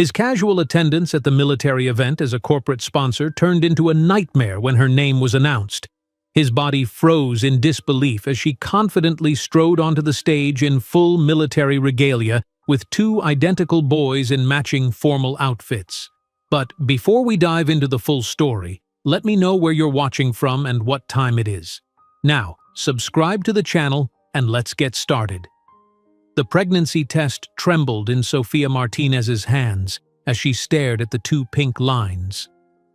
His casual attendance at the military event as a corporate sponsor turned into a nightmare when her name was announced. His body froze in disbelief as she confidently strode onto the stage in full military regalia with two identical boys in matching formal outfits. But before we dive into the full story, let me know where you're watching from and what time it is. Now, subscribe to the channel and let's get started. The pregnancy test trembled in Sofia Martinez's hands as she stared at the two pink lines.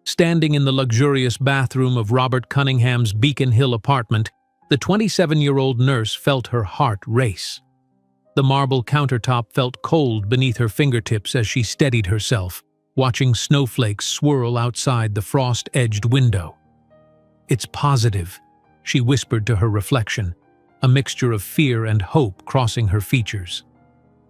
Standing in the luxurious bathroom of Robert Cunningham's Beacon Hill apartment, the 27-year-old nurse felt her heart race. The marble countertop felt cold beneath her fingertips as she steadied herself, watching snowflakes swirl outside the frost-edged window. "It's positive," she whispered to her reflection, a mixture of fear and hope crossing her features.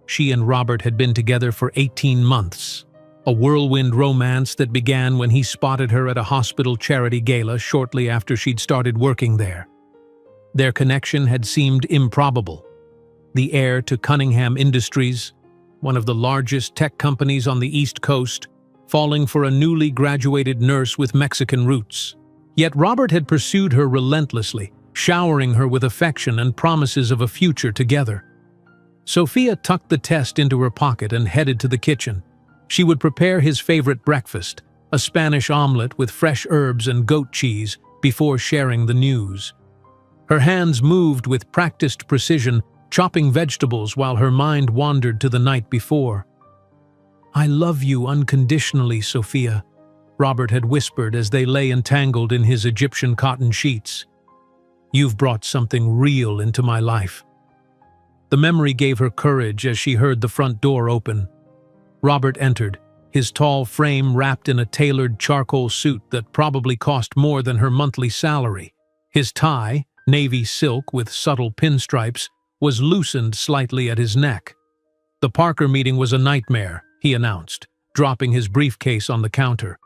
She and Robert had been together for 18 months, a whirlwind romance that began when he spotted her at a hospital charity gala shortly after she'd started working there. Their connection had seemed improbable. The heir to Cunningham Industries, one of the largest tech companies on the East Coast, falling for a newly graduated nurse with Mexican roots. Yet Robert had pursued her relentlessly, showering her with affection and promises of a future together. Sofia tucked the test into her pocket and headed to the kitchen. She would prepare his favorite breakfast, a Spanish omelet with fresh herbs and goat cheese, before sharing the news. Her hands moved with practiced precision, chopping vegetables while her mind wandered to the night before. "I love you unconditionally, Sofia," Robert had whispered as they lay entangled in his Egyptian cotton sheets. "You've brought something real into my life." The memory gave her courage as she heard the front door open. Robert entered, his tall frame wrapped in a tailored charcoal suit that probably cost more than her monthly salary. His tie, navy silk with subtle pinstripes, was loosened slightly at his neck. "The Parker meeting was a nightmare," he announced, dropping his briefcase on the counter.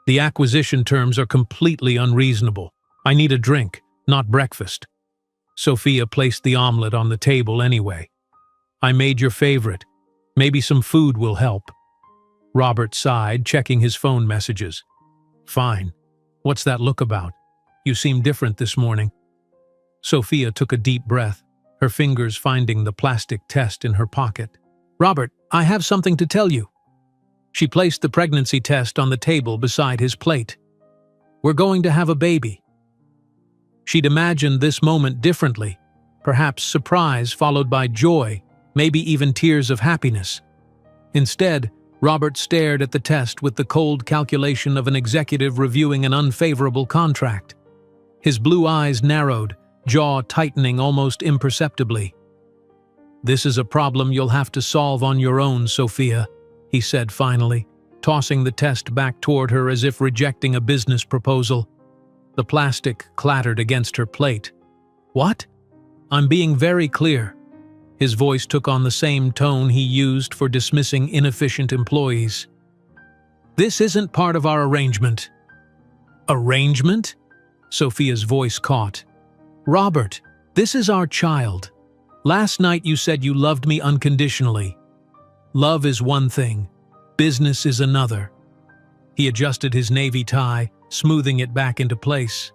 "The acquisition terms are completely unreasonable. I need a drink, not breakfast." Sofia placed the omelet on the table anyway. "I made your favorite. Maybe some food will help." Robert sighed, checking his phone messages. "Fine. What's that look about? You seem different this morning." Sofia took a deep breath, her fingers finding the plastic test in her pocket. "Robert, I have something to tell you." She placed the pregnancy test on the table beside his plate. "We're going to have a baby." She'd imagined this moment differently, perhaps surprise followed by joy, maybe even tears of happiness. Instead, Robert stared at the test with the cold calculation of an executive reviewing an unfavorable contract. His blue eyes narrowed, jaw tightening almost imperceptibly. "This is a problem you'll have to solve on your own, Sofia," he said finally, tossing the test back toward her as if rejecting a business proposal. The plastic clattered against her plate. "What?" "I'm being very clear." His voice took on the same tone he used for dismissing inefficient employees. "This isn't part of our arrangement." "Arrangement?" Sofia's voice caught. "Robert, this is our child. Last night you said you loved me unconditionally. Love is one thing, business is another." He adjusted his navy tie, smoothing it back into place.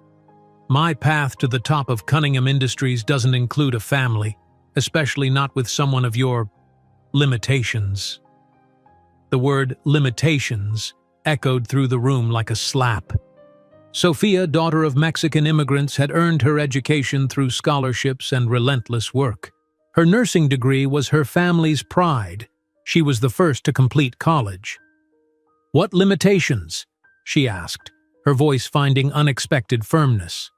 "My path to the top of Cunningham Industries doesn't include a family, especially not with someone of your limitations." The word limitations echoed through the room like a slap. Sofia, daughter of Mexican immigrants, had earned her education through scholarships and relentless work. Her nursing degree was her family's pride. She was the first to complete college. "What limitations?" she asked, her voice finding unexpected firmness.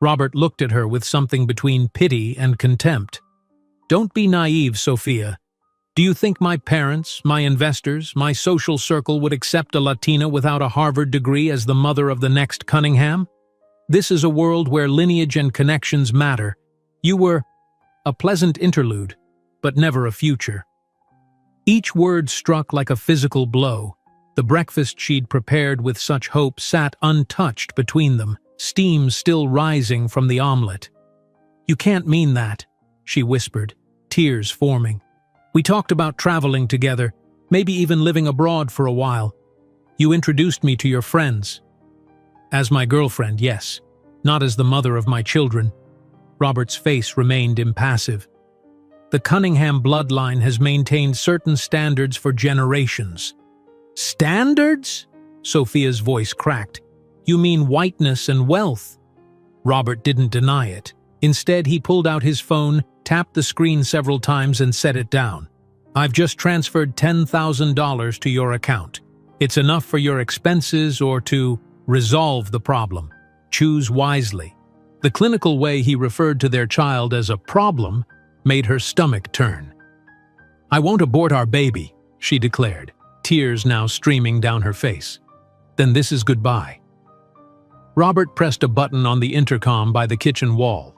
Robert looked at her with something between pity and contempt. "Don't be naive, Sofia. Do you think my parents, my investors, my social circle would accept a Latina without a Harvard degree as the mother of the next Cunningham? This is a world where lineage and connections matter. You were a pleasant interlude, but never a future." Each word struck like a physical blow. The breakfast she'd prepared with such hope sat untouched between them, steam still rising from the omelet. "You can't mean that," she whispered, tears forming. "We talked about traveling together. maybe even living abroad for a while. You introduced me to your friends. As my girlfriend, yes, not as the mother of my children." Robert's face remained impassive. "The Cunningham bloodline has maintained certain standards for generations." "Standards?" Sophia's voice cracked. "You mean whiteness and wealth?" Robert didn't deny it. Instead, he pulled out his phone, tapped the screen several times and set it down. "I've just transferred $10,000 to your account. It's enough for your expenses or to resolve the problem. Choose wisely." The clinical way he referred to their child as a problem made her stomach turn. "I won't abort our baby," she declared, tears now streaming down her face. "Then this is goodbye." Robert pressed a button on the intercom by the kitchen wall.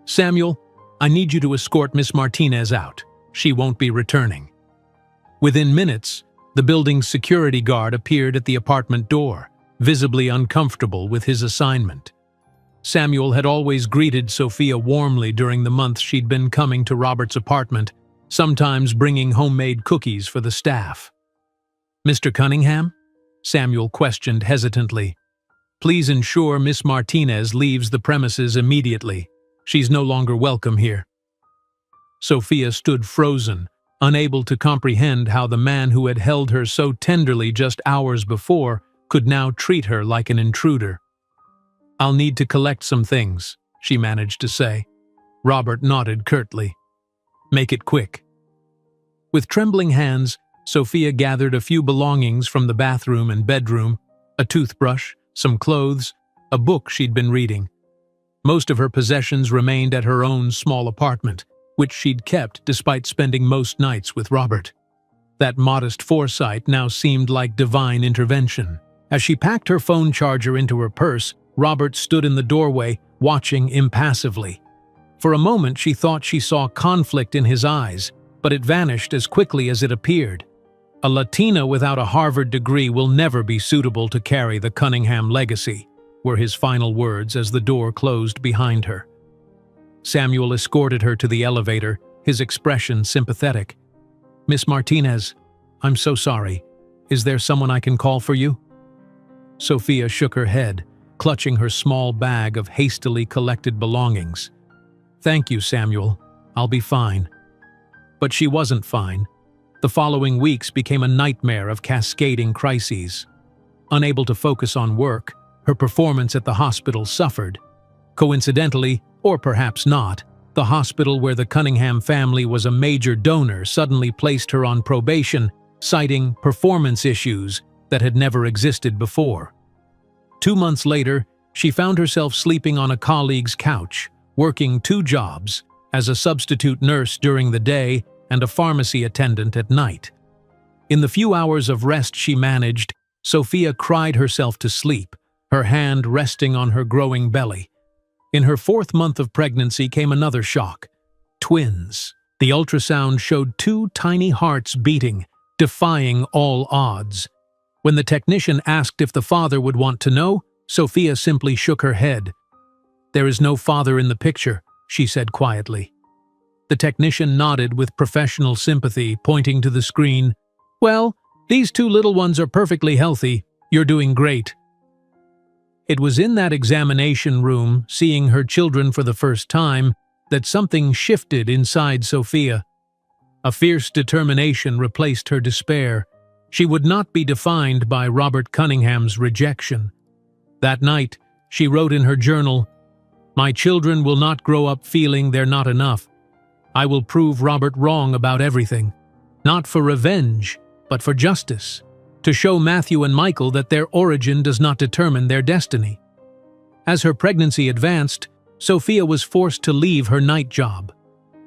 "Samuel, I need you to escort Miss Martinez out. She won't be returning." Within minutes, the building's security guard appeared at the apartment door, visibly uncomfortable with his assignment. Samuel had always greeted Sophia warmly during the months she'd been coming to Robert's apartment, sometimes bringing homemade cookies for the staff. "Mr. Cunningham?" Samuel questioned hesitantly. "Please ensure Miss Martinez leaves the premises immediately. She's no longer welcome here." Sophia stood frozen, unable to comprehend how the man who had held her so tenderly just hours before could now treat her like an intruder. "I'll need to collect some things," she managed to say. Robert nodded curtly. "Make it quick." With trembling hands, Sophia gathered a few belongings from the bathroom and bedroom, a toothbrush, some clothes, a book she'd been reading. Most of her possessions remained at her own small apartment, which she'd kept despite spending most nights with Robert. That modest foresight now seemed like divine intervention. As she packed her phone charger into her purse, Robert stood in the doorway, watching impassively. For a moment she thought she saw conflict in his eyes, but it vanished as quickly as it appeared. A Latina without a Harvard degree will never be suitable to carry the Cunningham legacy, were his final words as the door closed behind her. Samuel escorted her to the elevator, his expression sympathetic. "Miss Martinez, I'm so sorry. Is there someone I can call for you?" Sophia shook her head, clutching her small bag of hastily collected belongings. "Thank you, Samuel. I'll be fine." But she wasn't fine. The following weeks became a nightmare of cascading crises. Unable to focus on work, her performance at the hospital suffered. Coincidentally, or perhaps not, the hospital where the Cunningham family was a major donor suddenly placed her on probation, citing performance issues that had never existed before. 2 months later, she found herself sleeping on a colleague's couch, working 2 jobs, as a substitute nurse during the day and a pharmacy attendant at night. In the few hours of rest she managed, Sophia cried herself to sleep, her hand resting on her growing belly. In her 4th month of pregnancy came another shock. Twins. The ultrasound showed 2 tiny hearts beating, defying all odds. When the technician asked if the father would want to know, Sophia simply shook her head. "There is no father in the picture," she said quietly. The technician nodded with professional sympathy, pointing to the screen. "Well, these 2 little ones are perfectly healthy. You're doing great." It was in that examination room, seeing her children for the first time, that something shifted inside Sophia. A fierce determination replaced her despair. She would not be defined by Robert Cunningham's rejection. That night, she wrote in her journal, "My children will not grow up feeling they're not enough. I will prove Robert wrong about everything. Not for revenge, but for justice. To show Matthew and Michael that their origin does not determine their destiny." As her pregnancy advanced, Sophia was forced to leave her night job.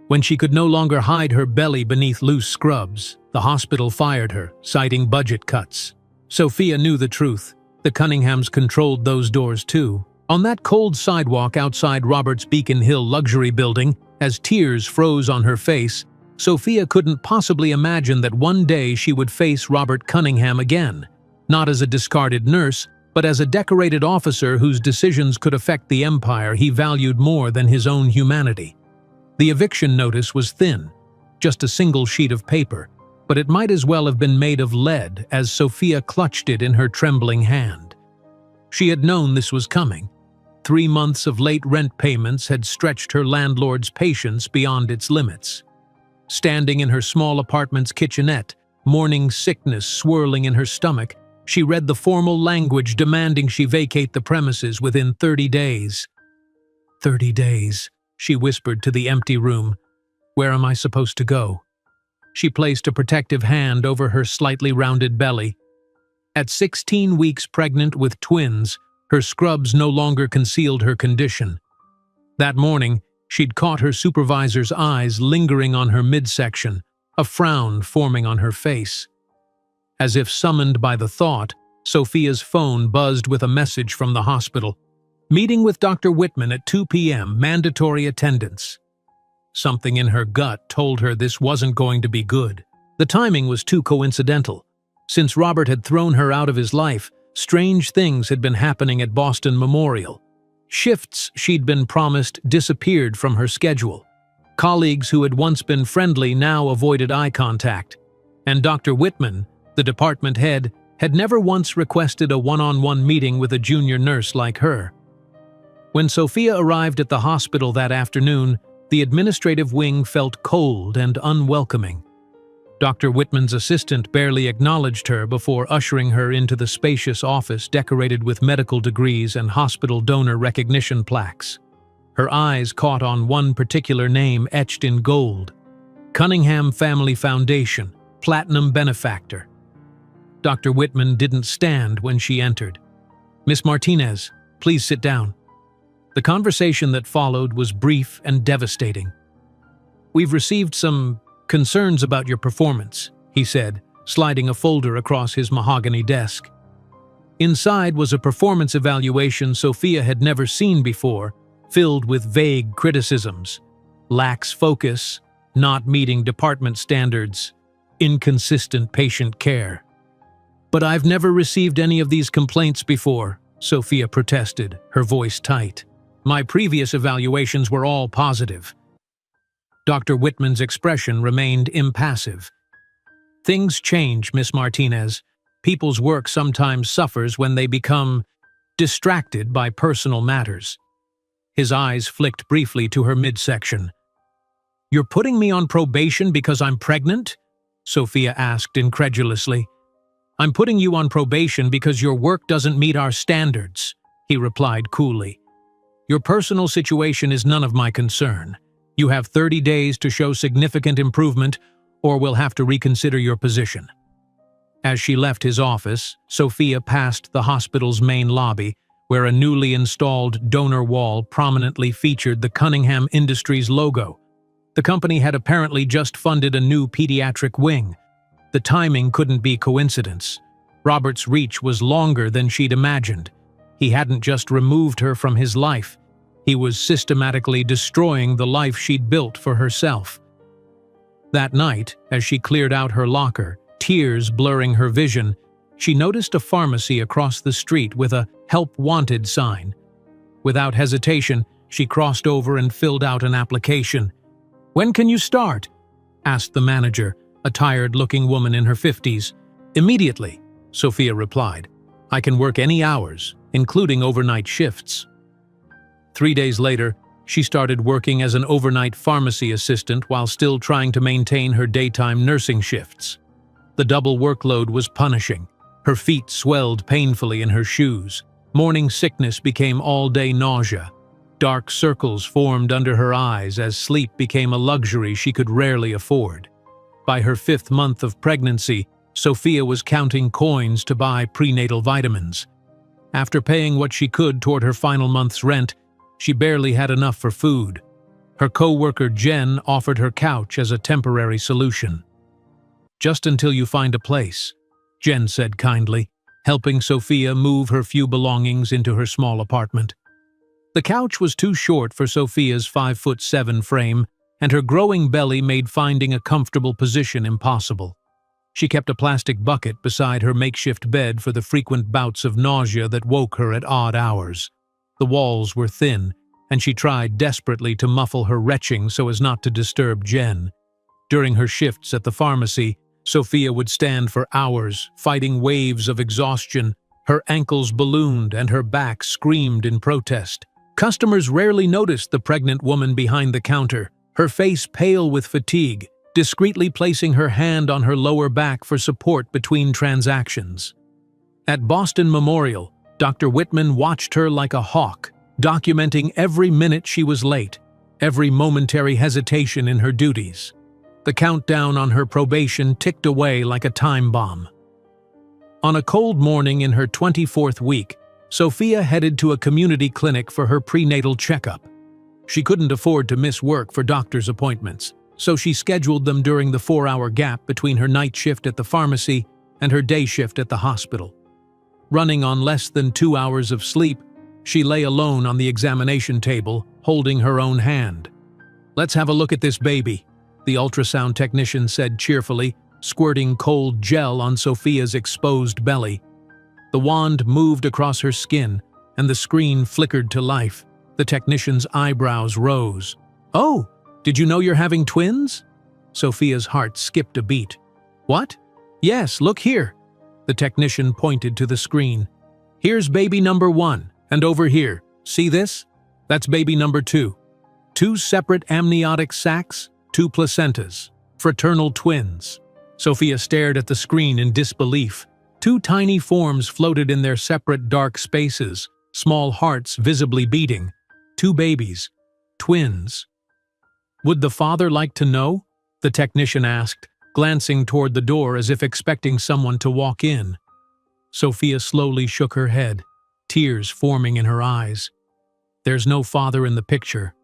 When she could no longer hide her belly beneath loose scrubs, the hospital fired her, citing budget cuts. Sophia knew the truth. The Cunninghams controlled those doors too. On that cold sidewalk outside Robert's Beacon Hill luxury building, as tears froze on her face, Sophia couldn't possibly imagine that one day she would face Robert Cunningham again, not as a discarded nurse, but as a decorated officer whose decisions could affect the empire he valued more than his own humanity. The eviction notice was thin, just a single sheet of paper, but it might as well have been made of lead as Sophia clutched it in her trembling hand. She had known this was coming. 3 months of late rent payments had stretched her landlord's patience beyond its limits. Standing in her small apartment's kitchenette, morning sickness swirling in her stomach, she read the formal language demanding she vacate the premises within 30 days. 30 days, she whispered to the empty room. Where am I supposed to go? She placed a protective hand over her slightly rounded belly. At 16 weeks pregnant with twins, her scrubs no longer concealed her condition. That morning, she'd caught her supervisor's eyes lingering on her midsection, a frown forming on her face. As if summoned by the thought, Sophia's phone buzzed with a message from the hospital. Meeting with Dr. Whitman at 2 p.m., mandatory attendance. Something in her gut told her this wasn't going to be good. The timing was too coincidental. Since Robert had thrown her out of his life, strange things had been happening at Boston Memorial. Shifts she'd been promised disappeared from her schedule. Colleagues who had once been friendly now avoided eye contact. And Dr. Whitman, the department head, had never once requested a one-on-one meeting with a junior nurse like her. When Sophia arrived at the hospital that afternoon, the administrative wing felt cold and unwelcoming. Dr. Whitman's assistant barely acknowledged her before ushering her into the spacious office decorated with medical degrees and hospital donor recognition plaques. Her eyes caught on one particular name etched in gold: Cunningham Family Foundation, Platinum Benefactor. Dr. Whitman didn't stand when she entered. "Miss Martinez, please sit down." The conversation that followed was brief and devastating. "We've received some concerns about your performance," he said, sliding a folder across his mahogany desk. Inside was a performance evaluation Sophia had never seen before, filled with vague criticisms: lax focus, not meeting department standards, inconsistent patient care. "But I've never received any of these complaints before," Sophia protested, her voice tight. "My previous evaluations were all positive." Dr. Whitman's expression remained impassive. "Things change, Miss Martinez. People's work sometimes suffers when they become distracted by personal matters." His eyes flicked briefly to her midsection. "You're putting me on probation because I'm pregnant?" Sophia asked incredulously. "I'm putting you on probation because your work doesn't meet our standards," he replied coolly. "Your personal situation is none of my concern. You have 30 days to show significant improvement, or we'll have to reconsider your position." As she left his office, Sophia passed the hospital's main lobby, where a newly installed donor wall prominently featured the Cunningham Industries logo. The company had apparently just funded a new pediatric wing. The timing couldn't be coincidence. Robert's reach was longer than she'd imagined. He hadn't just removed her from his life. He was systematically destroying the life she'd built for herself. That night, as she cleared out her locker, tears blurring her vision, she noticed a pharmacy across the street with a "Help Wanted" sign. Without hesitation, she crossed over and filled out an application. "When can you start?" asked the manager, a tired-looking woman in her 50s. "Immediately," Sophia replied. "I can work any hours, including overnight shifts." 3 days later, she started working as an overnight pharmacy assistant while still trying to maintain her daytime nursing shifts. The double workload was punishing. Her feet swelled painfully in her shoes. Morning sickness became all-day nausea. Dark circles formed under her eyes as sleep became a luxury she could rarely afford. By her 5th month of pregnancy, Sophia was counting coins to buy prenatal vitamins. After paying what she could toward her final month's rent, she barely had enough for food. Her co-worker Jen offered her couch as a temporary solution. "Just until you find a place," Jen said kindly, helping Sophia move her few belongings into her small apartment. The couch was too short for Sophia's 5'7" frame, and her growing belly made finding a comfortable position impossible. She kept a plastic bucket beside her makeshift bed for the frequent bouts of nausea that woke her at odd hours. The walls were thin, and she tried desperately to muffle her retching so as not to disturb Jen. During her shifts at the pharmacy, Sophia would stand for hours, fighting waves of exhaustion. Her ankles ballooned and her back screamed in protest. Customers rarely noticed the pregnant woman behind the counter, her face pale with fatigue, discreetly placing her hand on her lower back for support between transactions. At Boston Memorial, Dr. Whitman watched her like a hawk, documenting every minute she was late, every momentary hesitation in her duties. The countdown on her probation ticked away like a time bomb. On a cold morning in her 24th week, Sophia headed to a community clinic for her prenatal checkup. She couldn't afford to miss work for doctor's appointments, so she scheduled them during the 4-hour gap between her night shift at the pharmacy and her day shift at the hospital. Running on less than 2 hours of sleep, she lay alone on the examination table, holding her own hand. "Let's have a look at this baby," the ultrasound technician said cheerfully, squirting cold gel on Sophia's exposed belly. The wand moved across her skin, and the screen flickered to life. The technician's eyebrows rose. "Oh, did you know you're having twins?" Sophia's heart skipped a beat. "What?" "Yes, look here." The technician pointed to the screen. "Here's baby number 1, and over here, see this? That's baby number 2. 2 separate amniotic sacs, 2 placentas, fraternal twins." Sophia stared at the screen in disbelief. 2 tiny forms floated in their separate dark spaces, small hearts visibly beating. 2 babies. Twins. "Would the father like to know?" the technician asked, glancing toward the door as if expecting someone to walk in. Sophia slowly shook her head, tears forming in her eyes. "There's no father in the picture."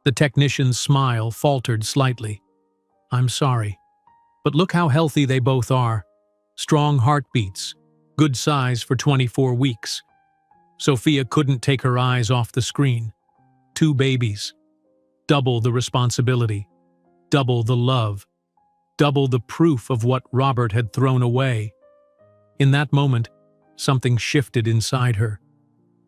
The technician's smile faltered slightly. "I'm sorry, but look how healthy they both are. Strong heartbeats, good size for 24 weeks. Sophia couldn't take her eyes off the screen. 2 babies. Double the responsibility. Double the love. Double the proof of what Robert had thrown away. In that moment, something shifted inside her.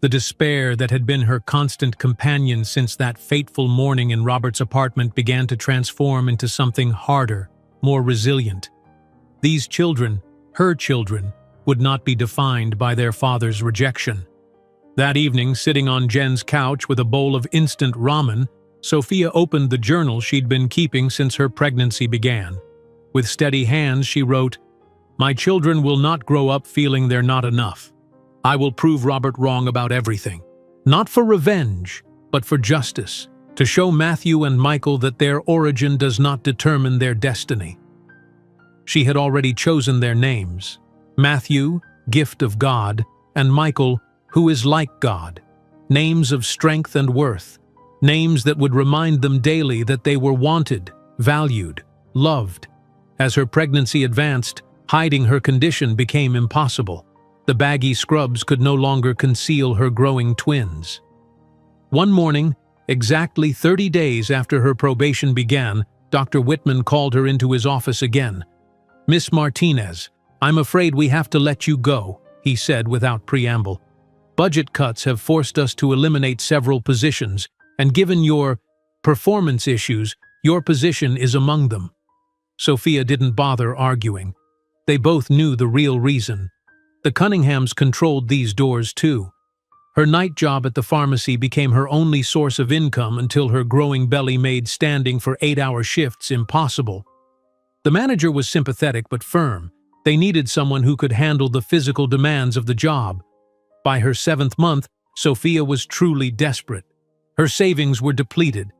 The despair that had been her constant companion since that fateful morning in Robert's apartment began to transform into something harder, more resilient. These children, her children, would not be defined by their father's rejection. That evening, sitting on Jen's couch with a bowl of instant ramen, Sophia opened the journal she'd been keeping since her pregnancy began. With steady hands, she wrote, "My children will not grow up feeling they're not enough. I will prove Robert wrong about everything. Not for revenge, but for justice, to show Matthew and Michael that their origin does not determine their destiny." She had already chosen their names: Matthew, gift of God, and Michael, who is like God. Names of strength and worth. Names that would remind them daily that they were wanted, valued, loved. As her pregnancy advanced, hiding her condition became impossible. The baggy scrubs could no longer conceal her growing twins. One morning, exactly 30 days after her probation began, Dr. Whitman called her into his office again. "Miss Martinez, I'm afraid we have to let you go," he said without preamble. "Budget cuts have forced us to eliminate several positions, and given your performance issues, your position is among them." Sophia didn't bother arguing. They both knew the real reason. The Cunninghams controlled these doors too. Her night job at the pharmacy became her only source of income until her growing belly made standing for 8-hour shifts impossible. The manager was sympathetic but firm. They needed someone who could handle the physical demands of the job. By her 7th month, Sophia was truly desperate. Her savings were depleted.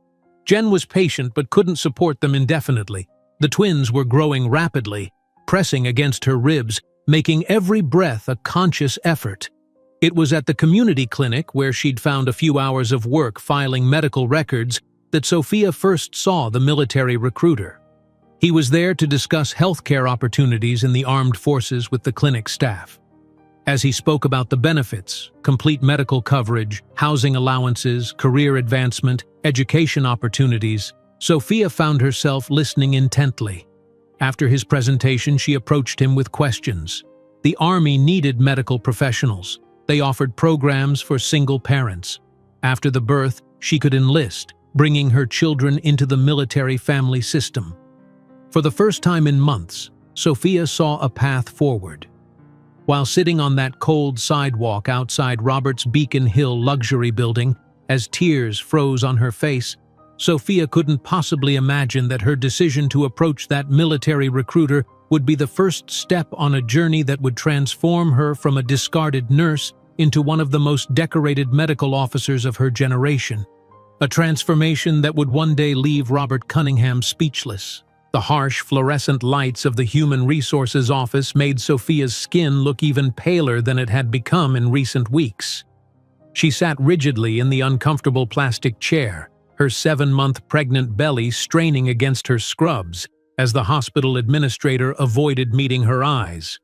Jen was patient but couldn't support them indefinitely. The twins were growing rapidly, pressing against her ribs, making every breath a conscious effort. It was at the community clinic, where she'd found a few hours of work filing medical records, that Sophia first saw the military recruiter. He was there to discuss healthcare opportunities in the armed forces with the clinic staff. As he spoke about the benefits, complete medical coverage, housing allowances, career advancement, education opportunities, Sophia found herself listening intently. After his presentation, she approached him with questions. The Army needed medical professionals. They offered programs for single parents. After the birth, she could enlist, bringing her children into the military family system. For the first time in months, Sophia saw a path forward. While sitting on that cold sidewalk outside Robert's Beacon Hill luxury building, as tears froze on her face, Sophia couldn't possibly imagine that her decision to approach that military recruiter would be the first step on a journey that would transform her from a discarded nurse into one of the most decorated medical officers of her generation. A transformation that would one day leave Robert Cunningham speechless. The harsh fluorescent lights of the Human Resources office made Sophia's skin look even paler than it had become in recent weeks. She sat rigidly in the uncomfortable plastic chair, her 7-month pregnant belly straining against her scrubs as the hospital administrator avoided meeting her eyes.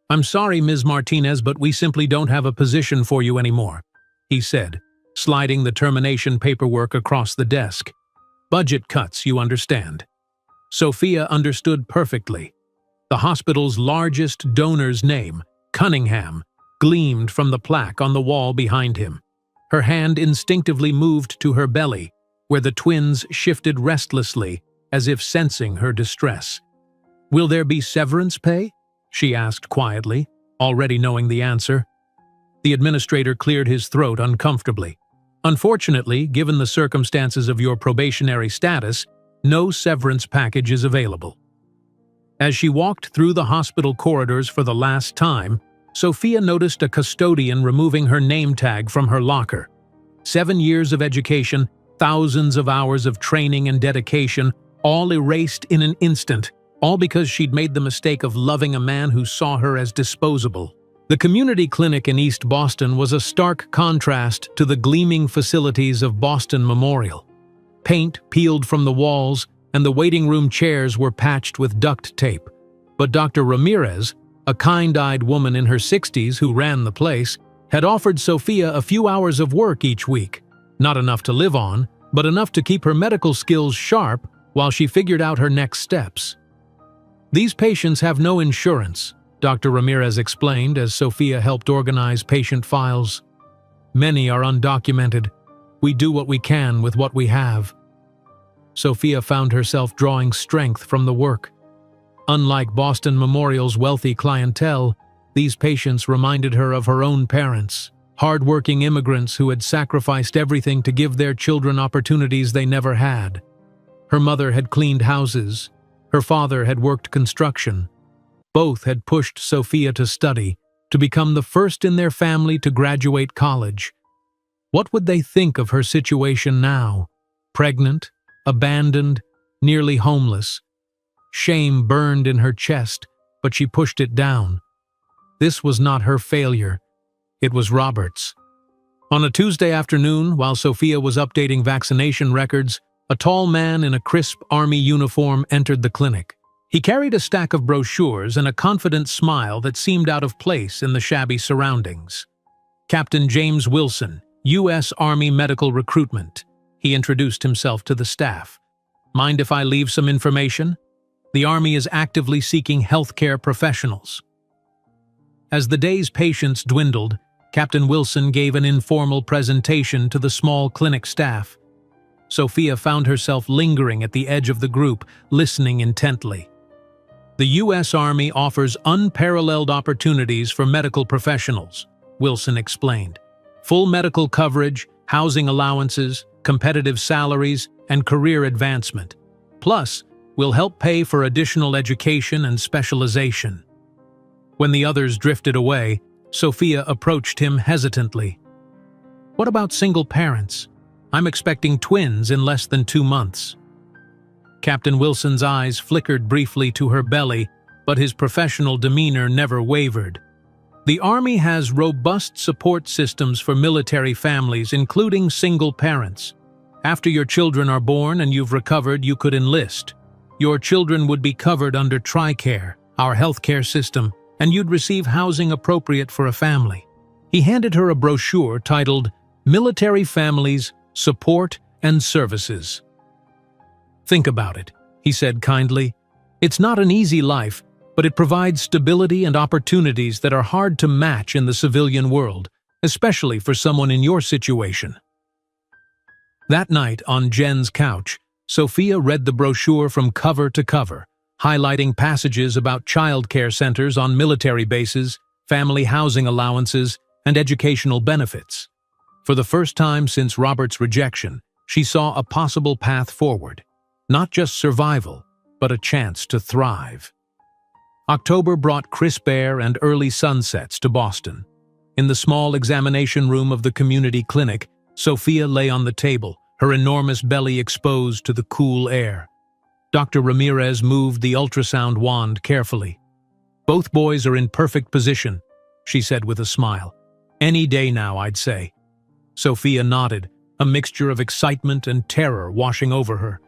"I'm sorry, Ms. Martinez, but we simply don't have a position for you anymore," he said, sliding the termination paperwork across the desk. "Budget cuts, you understand." Sophia understood perfectly. The hospital's largest donor's name, Cunningham, gleamed from the plaque on the wall behind him. Her hand instinctively moved to her belly, where the twins shifted restlessly, as if sensing her distress. "Will there be severance pay?" she asked quietly, already knowing the answer. The administrator cleared his throat uncomfortably. "Unfortunately, given the circumstances of your probationary status, no severance package is available." As she walked through the hospital corridors for the last time, Sophia noticed a custodian removing her name tag from her locker. 7 years of education, thousands of hours of training and dedication, all erased in an instant, all because she'd made the mistake of loving a man who saw her as disposable. The community clinic in East Boston was a stark contrast to the gleaming facilities of Boston Memorial. Paint peeled from the walls, and the waiting room chairs were patched with duct tape. But Dr. Ramirez, a kind-eyed woman in her 60s who ran the place, had offered Sophia a few hours of work each week. Not enough to live on, but enough to keep her medical skills sharp while she figured out her next steps. "These patients have no insurance," Dr. Ramirez explained as Sophia helped organize patient files. "Many are undocumented. We do what we can with what we have." Sophia found herself drawing strength from the work. Unlike Boston Memorial's wealthy clientele, these patients reminded her of her own parents, hard-working immigrants who had sacrificed everything to give their children opportunities they never had. Her mother had cleaned houses. Her father had worked construction. Both had pushed Sophia to study, to become the first in their family to graduate college. What would they think of her situation now? Pregnant, abandoned, nearly homeless. Shame burned in her chest, but she pushed it down. This was not her failure. It was Robert's. On a Tuesday afternoon, while Sophia was updating vaccination records, a tall man in a crisp army uniform entered the clinic. He carried a stack of brochures and a confident smile that seemed out of place in the shabby surroundings. "Captain James Wilson, U.S. Army Medical Recruitment," he introduced himself to the staff. "Mind if I leave some information? The Army is actively seeking healthcare professionals." As the day's patients dwindled, Captain Wilson gave an informal presentation to the small clinic staff. Sophia found herself lingering at the edge of the group, listening intently. "The U.S. Army offers unparalleled opportunities for medical professionals," Wilson explained. "Full medical coverage, housing allowances, competitive salaries, and career advancement. Plus, we'll help pay for additional education and specialization." When the others drifted away, Sophia approached him hesitantly. "What about single parents? I'm expecting twins in less than 2 months." Captain Wilson's eyes flickered briefly to her belly, but his professional demeanor never wavered. "The Army has robust support systems for military families, including single parents. After your children are born and you've recovered, you could enlist. Your children would be covered under TRICARE, our healthcare system, and you'd receive housing appropriate for a family." He handed her a brochure titled "Military Families, Support and Services." "Think about it," he said kindly. "It's not an easy life, but it provides stability and opportunities that are hard to match in the civilian world, especially for someone in your situation." That night, on Jen's couch, Sophia read the brochure from cover to cover, highlighting passages about childcare centers on military bases, family housing allowances, and educational benefits. For the first time since Robert's rejection, she saw a possible path forward. Not just survival, but a chance to thrive. October brought crisp air and early sunsets to Boston. In the small examination room of the community clinic, Sophia lay on the table, her enormous belly exposed to the cool air. Dr. Ramirez moved the ultrasound wand carefully. "Both boys are in perfect position," she said with a smile. "Any day now, I'd say." Sophia nodded, a mixture of excitement and terror washing over her.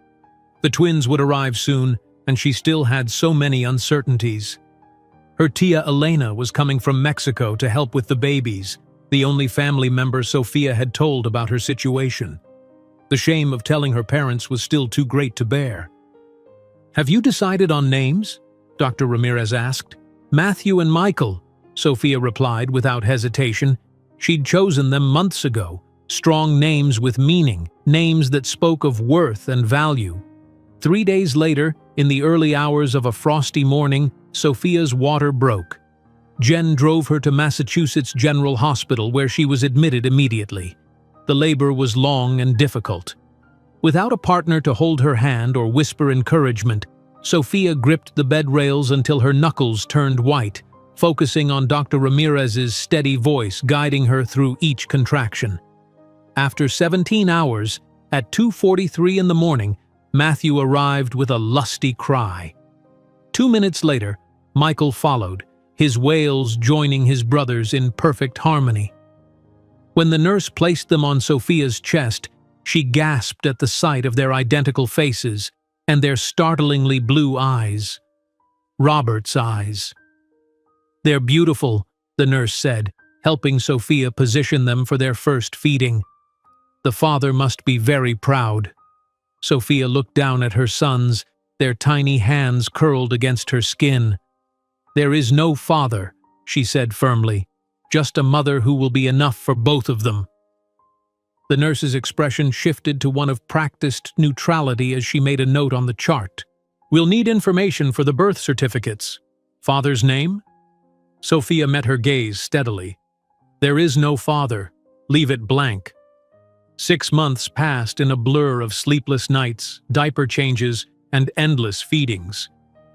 The twins would arrive soon, and she still had so many uncertainties. Her tia Elena was coming from Mexico to help with the babies, the only family member Sophia had told about her situation. The shame of telling her parents was still too great to bear. "Have you decided on names?" Dr. Ramirez asked. "Matthew and Michael," Sophia replied without hesitation. She'd chosen them months ago, strong names with meaning, names that spoke of worth and value. 3 days later, in the early hours of a frosty morning, Sophia's water broke. Jen drove her to Massachusetts General Hospital, where she was admitted immediately. The labor was long and difficult. Without a partner to hold her hand or whisper encouragement, Sophia gripped the bed rails until her knuckles turned white, focusing on Dr. Ramirez's steady voice guiding her through each contraction. After 17 hours, at 2:43 in the morning, Matthew arrived with a lusty cry. 2 minutes later, Michael followed, his wails joining his brother's in perfect harmony. When the nurse placed them on Sophia's chest, she gasped at the sight of their identical faces and their startlingly blue eyes. Robert's eyes. "They're beautiful," the nurse said, helping Sophia position them for their first feeding. "The father must be very proud." Sophia looked down at her sons, their tiny hands curled against her skin. "There is no father," she said firmly, "just a mother who will be enough for both of them." The nurse's expression shifted to one of practiced neutrality as she made a note on the chart. "We'll need information for the birth certificates. Father's name?" Sophia met her gaze steadily. "There is no father. Leave it blank." 6 months passed in a blur of sleepless nights, diaper changes, and endless feedings.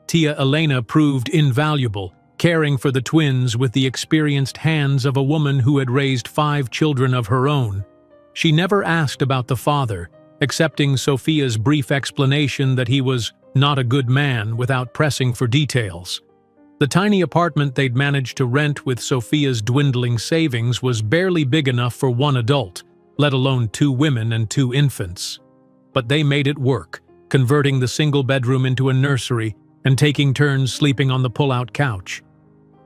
Tia Elena proved invaluable, caring for the twins with the experienced hands of a woman who had raised 5 children of her own. She never asked about the father, accepting Sophia's brief explanation that he was not a good man without pressing for details. The tiny apartment they'd managed to rent with Sophia's dwindling savings was barely big enough for one adult, let alone 2 women and 2 infants. But they made it work, converting the single bedroom into a nursery and taking turns sleeping on the pull-out couch.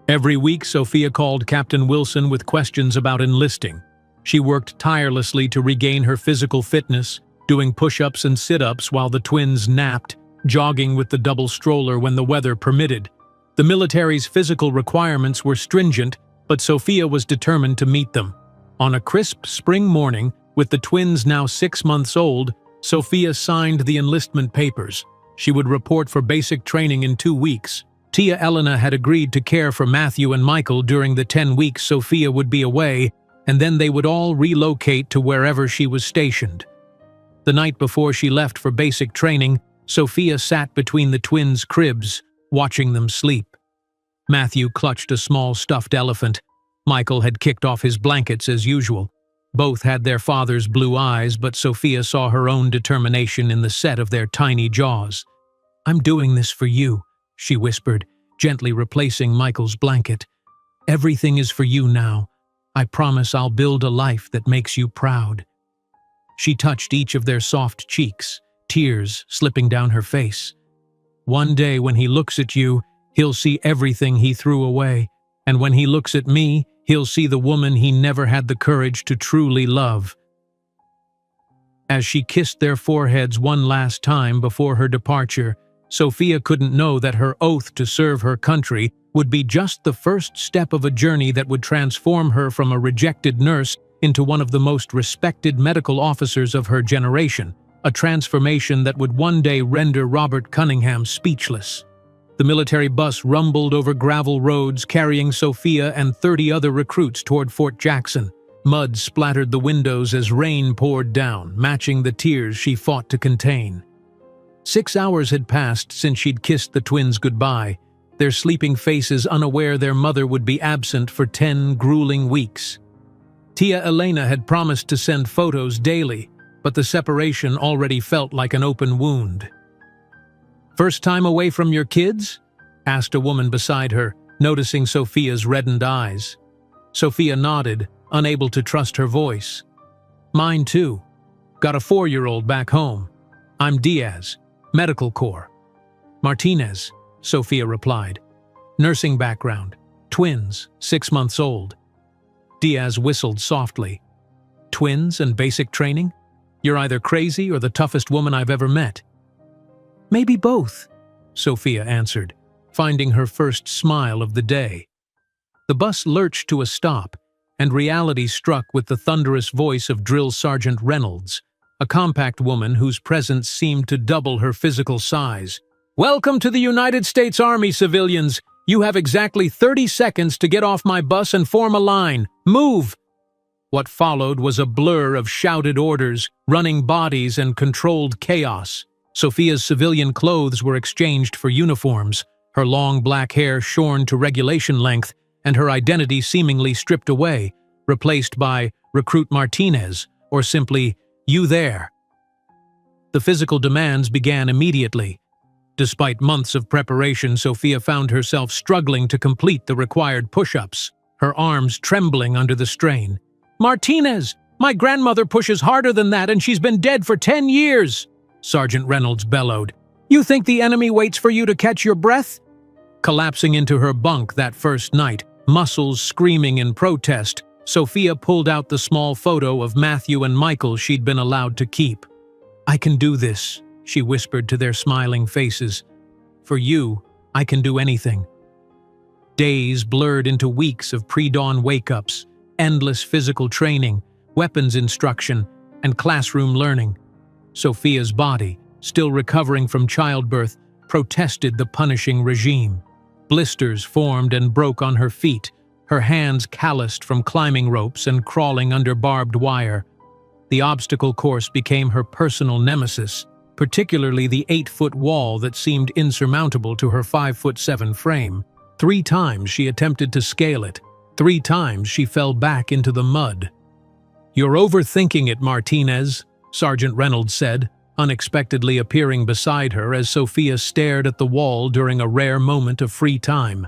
Every week, Sophia called Captain Wilson with questions about enlisting. She worked tirelessly to regain her physical fitness, doing push-ups and sit-ups while the twins napped, jogging with the double stroller when the weather permitted. The military's physical requirements were stringent, but Sophia was determined to meet them. On a crisp spring morning, with the twins now 6 months old, Sophia signed the enlistment papers. She would report for basic training in 2 weeks. Tia Elena had agreed to care for Matthew and Michael during the 10 weeks Sophia would be away, and then they would all relocate to wherever she was stationed. The night before she left for basic training, Sophia sat between the twins' cribs, watching them sleep. Matthew clutched a small stuffed elephant. Michael had kicked off his blankets as usual. Both had their father's blue eyes, but Sophia saw her own determination in the set of their tiny jaws. "I'm doing this for you," she whispered, gently replacing Michael's blanket. "Everything is for you now. I promise I'll build a life that makes you proud." She touched each of their soft cheeks, tears slipping down her face. "One day when he looks at you, he'll see everything he threw away, and when he looks at me, he'll see the woman he never had the courage to truly love." As she kissed their foreheads one last time before her departure, Sophia couldn't know that her oath to serve her country would be just the first step of a journey that would transform her from a rejected nurse into one of the most respected medical officers of her generation, a transformation that would one day render Robert Cunningham speechless. The military bus rumbled over gravel roads carrying Sophia and 30 other recruits toward Fort Jackson. Mud splattered the windows as rain poured down, matching the tears she fought to contain. 6 hours had passed since she'd kissed the twins goodbye, their sleeping faces unaware their mother would be absent for 10 grueling weeks. Tia Elena had promised to send photos daily, but the separation already felt like an open wound. "First time away from your kids?" asked a woman beside her, noticing Sophia's reddened eyes. Sophia nodded, unable to trust her voice. "Mine too. Got a 4-year-old back home. I'm Diaz, Medical Corps." "Martinez," Sophia replied. "Nursing background. Twins, 6 months old." Diaz whistled softly. "Twins and basic training? You're either crazy or the toughest woman I've ever met." "Maybe both," Sophia answered, finding her first smile of the day. The bus lurched to a stop, and reality struck with the thunderous voice of Drill Sergeant Reynolds, a compact woman whose presence seemed to double her physical size. "Welcome to the United States Army, civilians. You have exactly 30 seconds to get off my bus and form a line. Move!" What followed was a blur of shouted orders, running bodies, and controlled chaos. Sophia's civilian clothes were exchanged for uniforms, her long black hair shorn to regulation length, and her identity seemingly stripped away, replaced by Recruit Martinez, or simply, "You there." The physical demands began immediately. Despite months of preparation, Sophia found herself struggling to complete the required push-ups, her arms trembling under the strain. "Martinez! My grandmother pushes harder than that and she's been dead for 10 years!" Sergeant Reynolds bellowed. "You think the enemy waits for you to catch your breath?" Collapsing into her bunk that first night, muscles screaming in protest, Sophia pulled out the small photo of Matthew and Michael she'd been allowed to keep. "I can do this," she whispered to their smiling faces. "For you, I can do anything." Days blurred into weeks of pre-dawn wake-ups, endless physical training, weapons instruction, and classroom learning. Sophia's body, still recovering from childbirth, protested the punishing regime. Blisters formed and broke on her feet, her hands calloused from climbing ropes and crawling under barbed wire. The obstacle course became her personal nemesis, particularly the 8-foot wall that seemed insurmountable to her 5'7" frame. 3 times she attempted to scale it. 3 times she fell back into the mud. "You're overthinking it, Martinez," Sergeant Reynolds said, unexpectedly appearing beside her as Sophia stared at the wall during a rare moment of free time.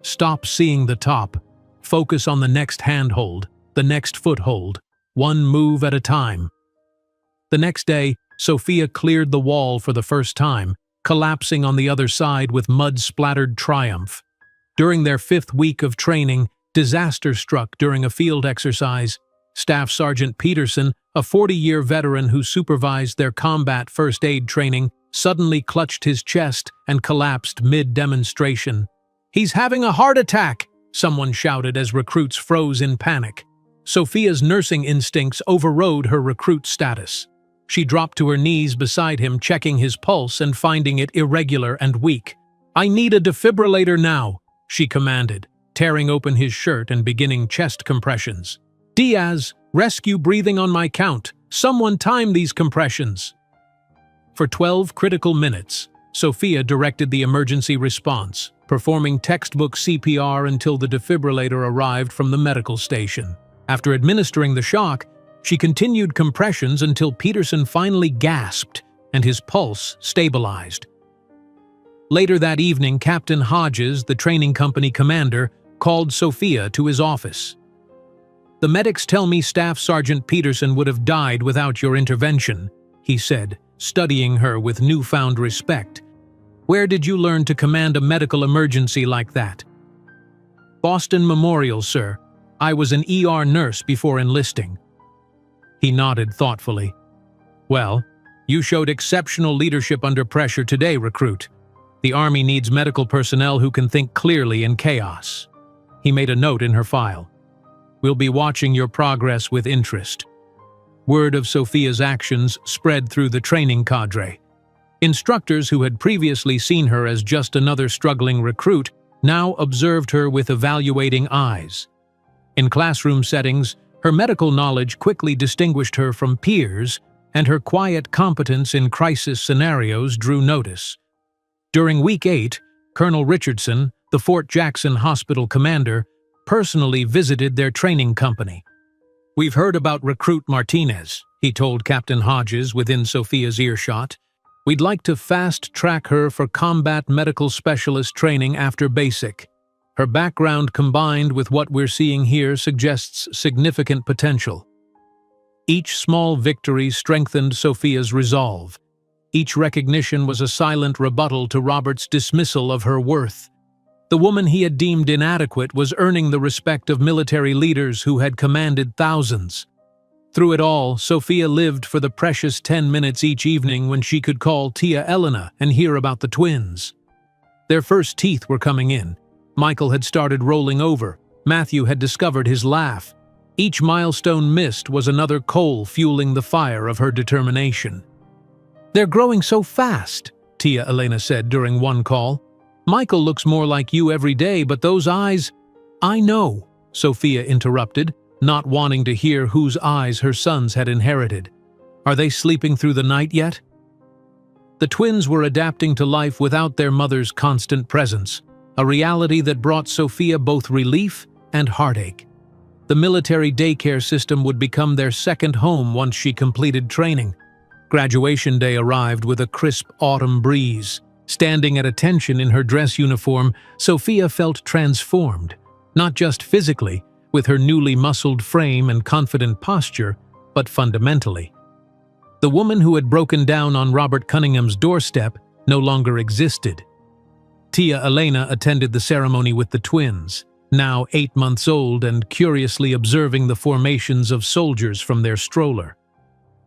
"Stop seeing the top. Focus on the next handhold, the next foothold, one move at a time." The next day, Sophia cleared the wall for the first time, collapsing on the other side with mud-splattered triumph. During their 5th week of training, disaster struck during a field exercise. Staff Sergeant Peterson, a 40-year veteran who supervised their combat first aid training, suddenly clutched his chest and collapsed mid-demonstration. "He's having a heart attack!" someone shouted as recruits froze in panic. Sophia's nursing instincts overrode her recruit status. She dropped to her knees beside him, checking his pulse and finding it irregular and weak. "I need a defibrillator now," she commanded, tearing open his shirt and beginning chest compressions. "Diaz, rescue breathing on my count. Someone time these compressions." For 12 critical minutes, Sophia directed the emergency response, performing textbook CPR until the defibrillator arrived from the medical station. After administering the shock, she continued compressions until Peterson finally gasped and his pulse stabilized. Later that evening, Captain Hodges, the training company commander, called Sophia to his office. "The medics tell me Staff Sergeant Peterson would have died without your intervention," he said, studying her with newfound respect. "Where did you learn to command a medical emergency like that?" "Boston Memorial, sir. I was an ER nurse before enlisting." He nodded thoughtfully. "Well, you showed exceptional leadership under pressure today, recruit. The Army needs medical personnel who can think clearly in chaos." He made a note in her file. "We'll be watching your progress with interest." Word of Sophia's actions spread through the training cadre. Instructors who had previously seen her as just another struggling recruit now observed her with evaluating eyes. In classroom settings, her medical knowledge quickly distinguished her from peers, and her quiet competence in crisis scenarios drew notice. During Week 8, Colonel Richardson, the Fort Jackson Hospital commander, personally visited their training company. "We've heard about Recruit Martinez," he told Captain Hodges within Sophia's earshot. "We'd like to fast-track her for combat medical specialist training after basic. Her background combined with what we're seeing here suggests significant potential." Each small victory strengthened Sophia's resolve. Each recognition was a silent rebuttal to Robert's dismissal of her worth. The woman he had deemed inadequate was earning the respect of military leaders who had commanded thousands. Through it all, Sophia lived for the precious 10 minutes each evening when she could call Tia Elena and hear about the twins. Their first teeth were coming in. Michael had started rolling over. Matthew had discovered his laugh. Each milestone missed was another coal fueling the fire of her determination. "They're growing so fast," Tia Elena said during one call. "Michael looks more like you every day, but those eyes—" "I know," Sophia interrupted, not wanting to hear whose eyes her sons had inherited. "Are they sleeping through the night yet?" The twins were adapting to life without their mother's constant presence, a reality that brought Sophia both relief and heartache. The military daycare system would become their second home once she completed training. Graduation day arrived with a crisp autumn breeze. Standing at attention in her dress uniform, Sophia felt transformed, not just physically, with her newly muscled frame and confident posture, but fundamentally. The woman who had broken down on Robert Cunningham's doorstep no longer existed. Tia Elena attended the ceremony with the twins, now 8 months old and curiously observing the formations of soldiers from their stroller.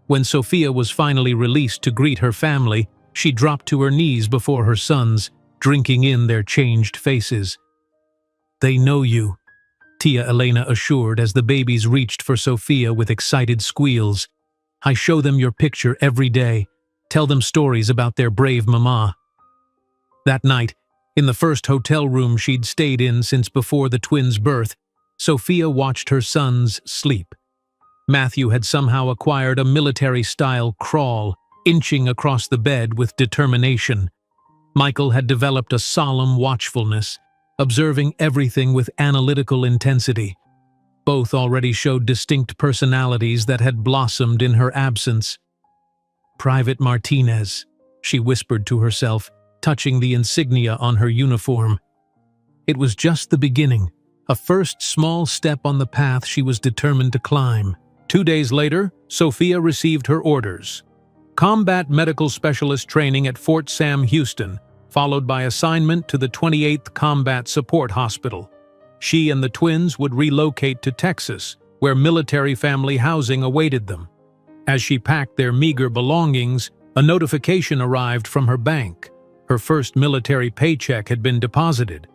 When Sophia was finally released to greet her family, she dropped to her knees before her sons, drinking in their changed faces. "They know you," Tia Elena assured as the babies reached for Sophia with excited squeals. "I show them your picture every day, tell them stories about their brave mama." That night, in the first hotel room she'd stayed in since before the twins' birth, Sophia watched her sons sleep. Matthew had somehow acquired a military-style crawl, inching across the bed with determination. Michael had developed a solemn watchfulness, observing everything with analytical intensity. Both already showed distinct personalities that had blossomed in her absence. "Private Martinez," she whispered to herself, touching the insignia on her uniform. It was just the beginning, a first small step on the path she was determined to climb. 2 days later, Sophia received her orders. Combat medical specialist training at Fort Sam Houston, followed by assignment to the 28th Combat Support Hospital. She and the twins would relocate to Texas, where military family housing awaited them. As she packed their meager belongings, a notification arrived from her bank. Her first military paycheck had been deposited.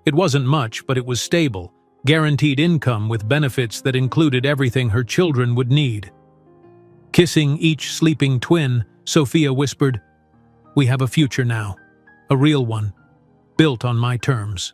It wasn't much, but it was stable, guaranteed income with benefits that included everything her children would need. Kissing each sleeping twin, Sophia whispered, "We have a future now, a real one, built on my terms."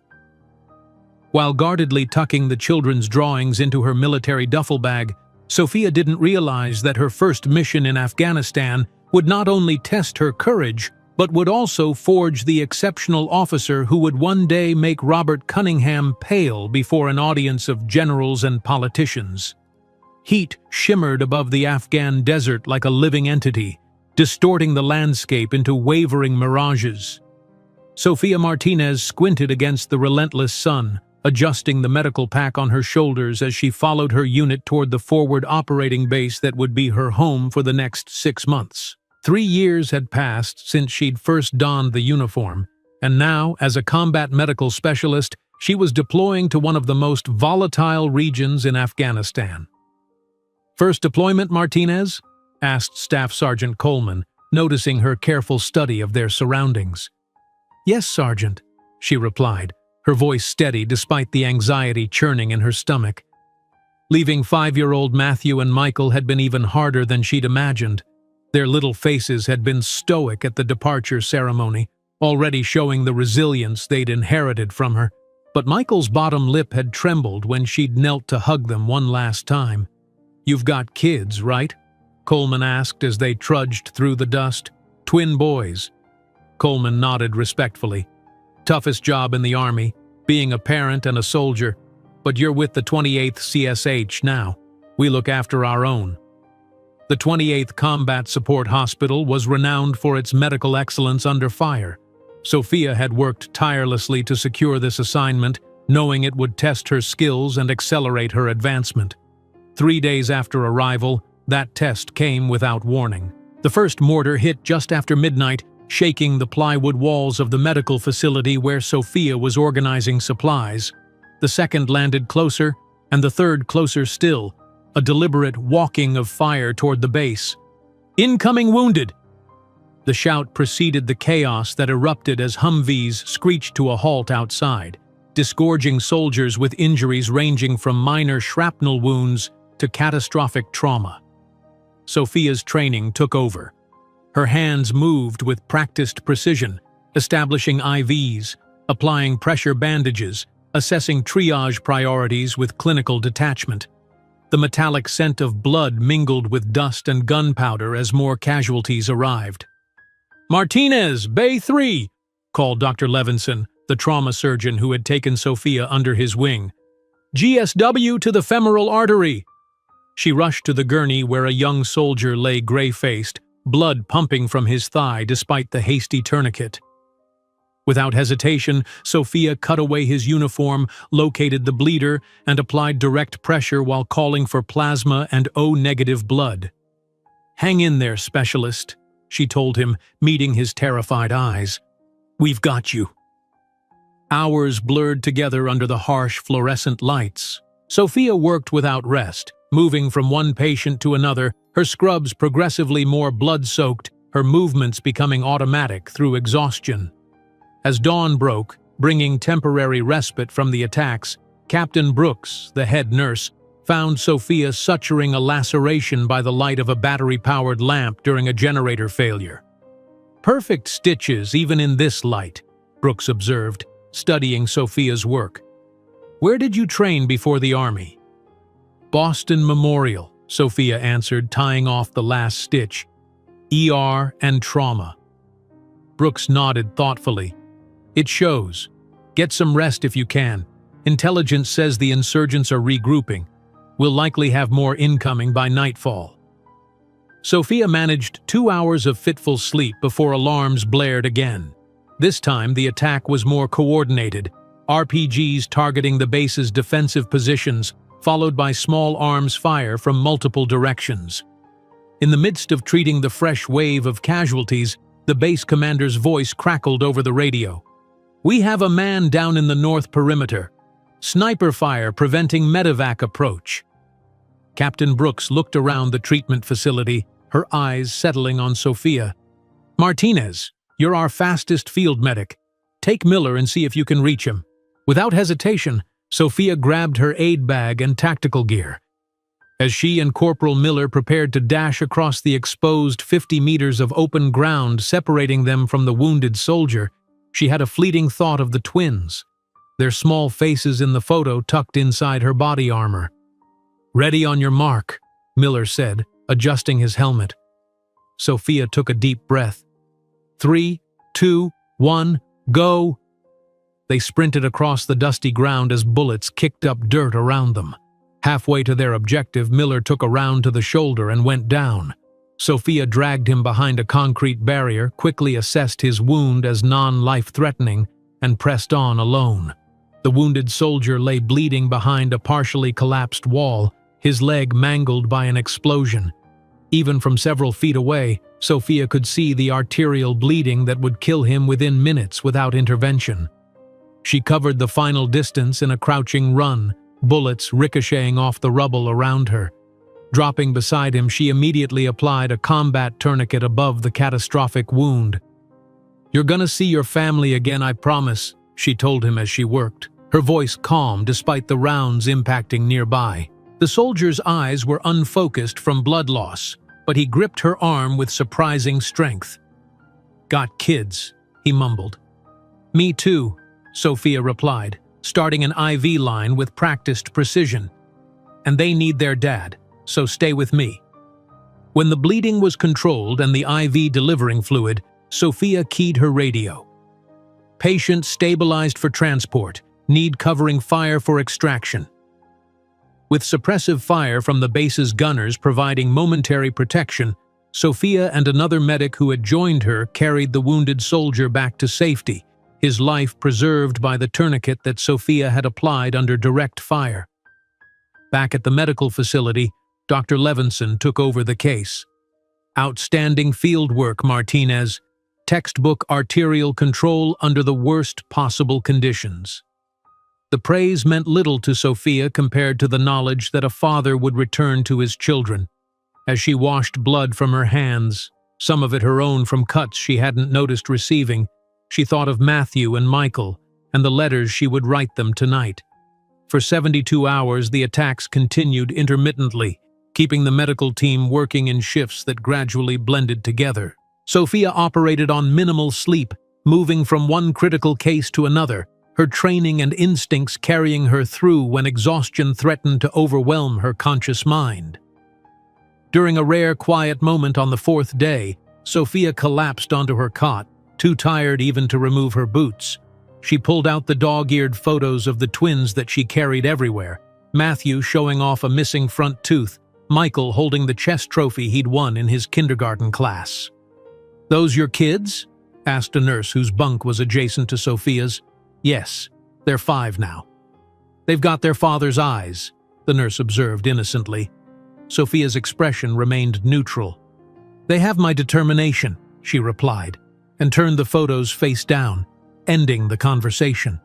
While guardedly tucking the children's drawings into her military duffel bag, Sophia didn't realize that her first mission in Afghanistan would not only test her courage, but would also forge the exceptional officer who would one day make Robert Cunningham pale before an audience of generals and politicians. Heat shimmered above the Afghan desert like a living entity, distorting the landscape into wavering mirages. Sophia Martinez squinted against the relentless sun, adjusting the medical pack on her shoulders as she followed her unit toward the forward operating base that would be her home for the next 6 months. 3 years had passed since she'd first donned the uniform, and now, as a combat medical specialist, she was deploying to one of the most volatile regions in Afghanistan. "First deployment, Martinez?" asked Staff Sergeant Coleman, noticing her careful study of their surroundings. "Yes, Sergeant," she replied, her voice steady despite the anxiety churning in her stomach. Leaving 5-year-old Matthew and Michael had been even harder than she'd imagined. Their little faces had been stoic at the departure ceremony, already showing the resilience they'd inherited from her. But Michael's bottom lip had trembled when she'd knelt to hug them one last time. "You've got kids, right?" Coleman asked as they trudged through the dust. "Twin boys." Coleman nodded respectfully. "Toughest job in the Army, being a parent and a soldier, but you're with the 28th CSH now. We look after our own." The 28th Combat Support Hospital was renowned for its medical excellence under fire. Sophia had worked tirelessly to secure this assignment, knowing it would test her skills and accelerate her advancement. 3 days after arrival, that test came without warning. The first mortar hit just after midnight, shaking the plywood walls of the medical facility where Sophia was organizing supplies. The second landed closer, and the third closer still, a deliberate walking of fire toward the base. "Incoming wounded!" The shout preceded the chaos that erupted as Humvees screeched to a halt outside, disgorging soldiers with injuries ranging from minor shrapnel wounds to catastrophic trauma. Sophia's training took over. Her hands moved with practiced precision, establishing IVs, applying pressure bandages, assessing triage priorities with clinical detachment. The metallic scent of blood mingled with dust and gunpowder as more casualties arrived. "Martinez, Bay 3, called Dr. Levinson, the trauma surgeon who had taken Sophia under his wing. "GSW to the femoral artery." She rushed to the gurney where a young soldier lay gray-faced, blood pumping from his thigh despite the hasty tourniquet. Without hesitation, Sophia cut away his uniform, located the bleeder, and applied direct pressure while calling for plasma and O-negative blood. "Hang in there, specialist," she told him, meeting his terrified eyes. "We've got you." Hours blurred together under the harsh fluorescent lights. Sophia worked without rest, moving from one patient to another, her scrubs progressively more blood-soaked, her movements becoming automatic through exhaustion. As dawn broke, bringing temporary respite from the attacks, Captain Brooks, the head nurse, found Sophia suturing a laceration by the light of a battery-powered lamp during a generator failure. "Perfect stitches even in this light," Brooks observed, studying Sophia's work. "Where did you train before the Army?" "Boston Memorial," Sophia answered, tying off the last stitch. "ER and trauma." Brooks nodded thoughtfully. "It shows. Get some rest if you can. Intelligence says the insurgents are regrouping. We'll likely have more incoming by nightfall." Sophia managed 2 hours of fitful sleep before alarms blared again. This time the attack was more coordinated, RPGs targeting the base's defensive positions, followed by small arms fire from multiple directions. In the midst of treating the fresh wave of casualties, the base commander's voice crackled over the radio. "We have a man down in the north perimeter. Sniper fire preventing medevac approach." Captain Brooks looked around the treatment facility, her eyes settling on Sophia. "Martinez, you're our fastest field medic. Take Miller and see if you can reach him." Without hesitation, Sophia grabbed her aid bag and tactical gear. As she and Corporal Miller prepared to dash across the exposed 50 meters of open ground separating them from the wounded soldier, she had a fleeting thought of the twins, their small faces in the photo tucked inside her body armor. "Ready on your mark," Miller said, adjusting his helmet. Sophia took a deep breath. 3, 2, 1, go! They sprinted across the dusty ground as bullets kicked up dirt around them. Halfway to their objective, Miller took a round to the shoulder and went down. Sophia dragged him behind a concrete barrier, quickly assessed his wound as non-life-threatening, and pressed on alone. The wounded soldier lay bleeding behind a partially collapsed wall, his leg mangled by an explosion. Even from several feet away, Sophia could see the arterial bleeding that would kill him within minutes without intervention. She covered the final distance in a crouching run, bullets ricocheting off the rubble around her. Dropping beside him, she immediately applied a combat tourniquet above the catastrophic wound. "You're gonna see your family again, I promise," she told him as she worked, her voice calm despite the rounds impacting nearby. The soldier's eyes were unfocused from blood loss. but he gripped her arm with surprising strength. "Got kids," he mumbled. "Me too," Sophia replied, starting an IV line with practiced precision. "And they need their dad, so stay with me." When the bleeding was controlled and the IV delivering fluid, Sophia keyed her radio. "Patient stabilized for transport. Need covering fire for extraction." With suppressive fire from the base's gunners providing momentary protection, Sophia and another medic who had joined her carried the wounded soldier back to safety, his life preserved by the tourniquet that Sophia had applied under direct fire. Back at the medical facility, Dr. Levinson took over the case. "Outstanding field work, Martinez. Textbook arterial control under the worst possible conditions." The praise meant little to Sophia compared to the knowledge that a father would return to his children. As she washed blood from her hands, some of it her own from cuts she hadn't noticed receiving, she thought of Matthew and Michael and the letters she would write them tonight. For 72 hours, the attacks continued intermittently, keeping the medical team working in shifts that gradually blended together. Sophia operated on minimal sleep, moving from one critical case to another, her training and instincts carrying her through when exhaustion threatened to overwhelm her conscious mind. During a rare quiet moment on the fourth day, Sophia collapsed onto her cot, too tired even to remove her boots. She pulled out the dog-eared photos of the twins that she carried everywhere, Matthew showing off a missing front tooth, Michael holding the chess trophy he'd won in his kindergarten class. "Those your kids?" asked a nurse whose bunk was adjacent to Sophia's. "Yes, they're 5 now." "They've got their father's eyes," the nurse observed innocently. Sophia's expression remained neutral. "They have my determination," she replied, and turned the photos face down, ending the conversation.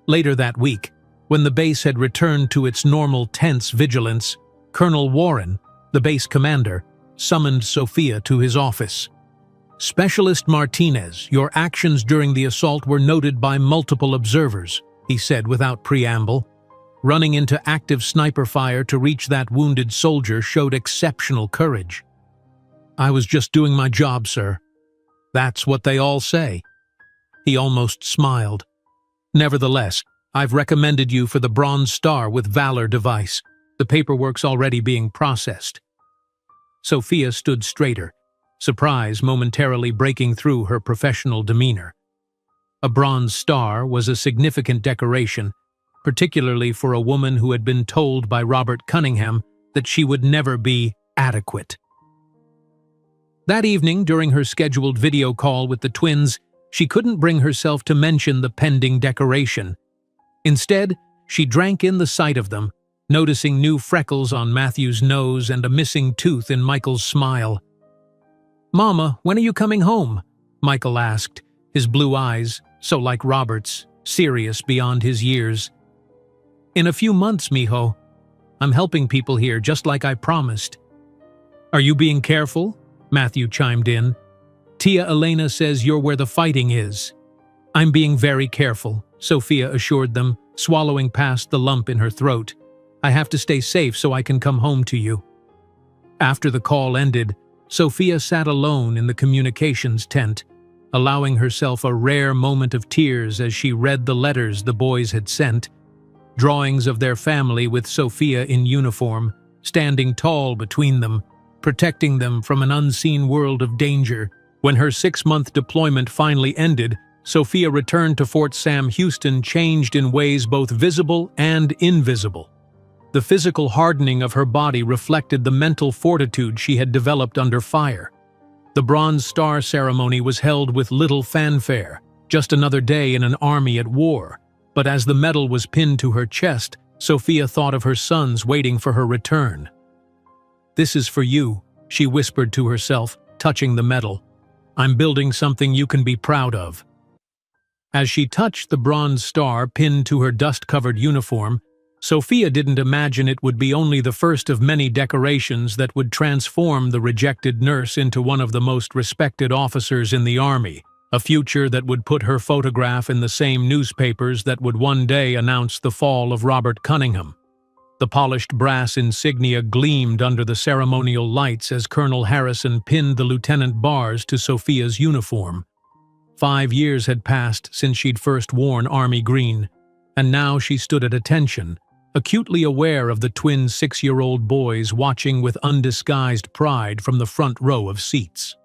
Later that week, when the base had returned to its normal tense vigilance, Colonel Warren, the base commander, summoned Sophia to his office. "Specialist Martinez, your actions during the assault were noted by multiple observers," he said without preamble. "Running into active sniper fire to reach that wounded soldier showed exceptional courage." "I was just doing my job, sir." "That's what they all say." He almost smiled. "Nevertheless, I've recommended you for the Bronze Star with Valor device. The paperwork's already being processed." Sophia stood straighter, surprise momentarily breaking through her professional demeanor. A Bronze Star was a significant decoration, particularly for a woman who had been told by Robert Cunningham that she would never be adequate. That evening, during her scheduled video call with the twins, she couldn't bring herself to mention the pending decoration. Instead, she drank in the sight of them, noticing new freckles on Matthew's nose and a missing tooth in Michael's smile. "Mama, when are you coming home?" Michael asked, his blue eyes, so like Robert's, serious beyond his years. "In a few months, mijo. I'm helping people here just like I promised." "Are you being careful?" Matthew chimed in. "Tia Elena says you're where the fighting is." "I'm being very careful," Sophia assured them, swallowing past the lump in her throat. "I have to stay safe so I can come home to you." After the call ended, Sophia sat alone in the communications tent, allowing herself a rare moment of tears as she read the letters the boys had sent, drawings of their family with Sophia in uniform, standing tall between them, protecting them from an unseen world of danger. When her 6-month deployment finally ended, Sophia returned to Fort Sam Houston changed in ways both visible and invisible. The physical hardening of her body reflected the mental fortitude she had developed under fire. The Bronze Star ceremony was held with little fanfare, just another day in an army at war. But as the medal was pinned to her chest, Sophia thought of her sons waiting for her return. "This is for you," she whispered to herself, touching the medal. "I'm building something you can be proud of." As she touched the Bronze Star pinned to her dust-covered uniform, Sophia didn't imagine it would be only the first of many decorations that would transform the rejected nurse into one of the most respected officers in the army, a future that would put her photograph in the same newspapers that would one day announce the fall of Robert Cunningham. The polished brass insignia gleamed under the ceremonial lights as Colonel Harrison pinned the lieutenant bars to Sophia's uniform. 5 years had passed since she'd first worn army green, and now she stood at attention, acutely aware of the twin 6-year-old boys watching with undisguised pride from the front row of seats.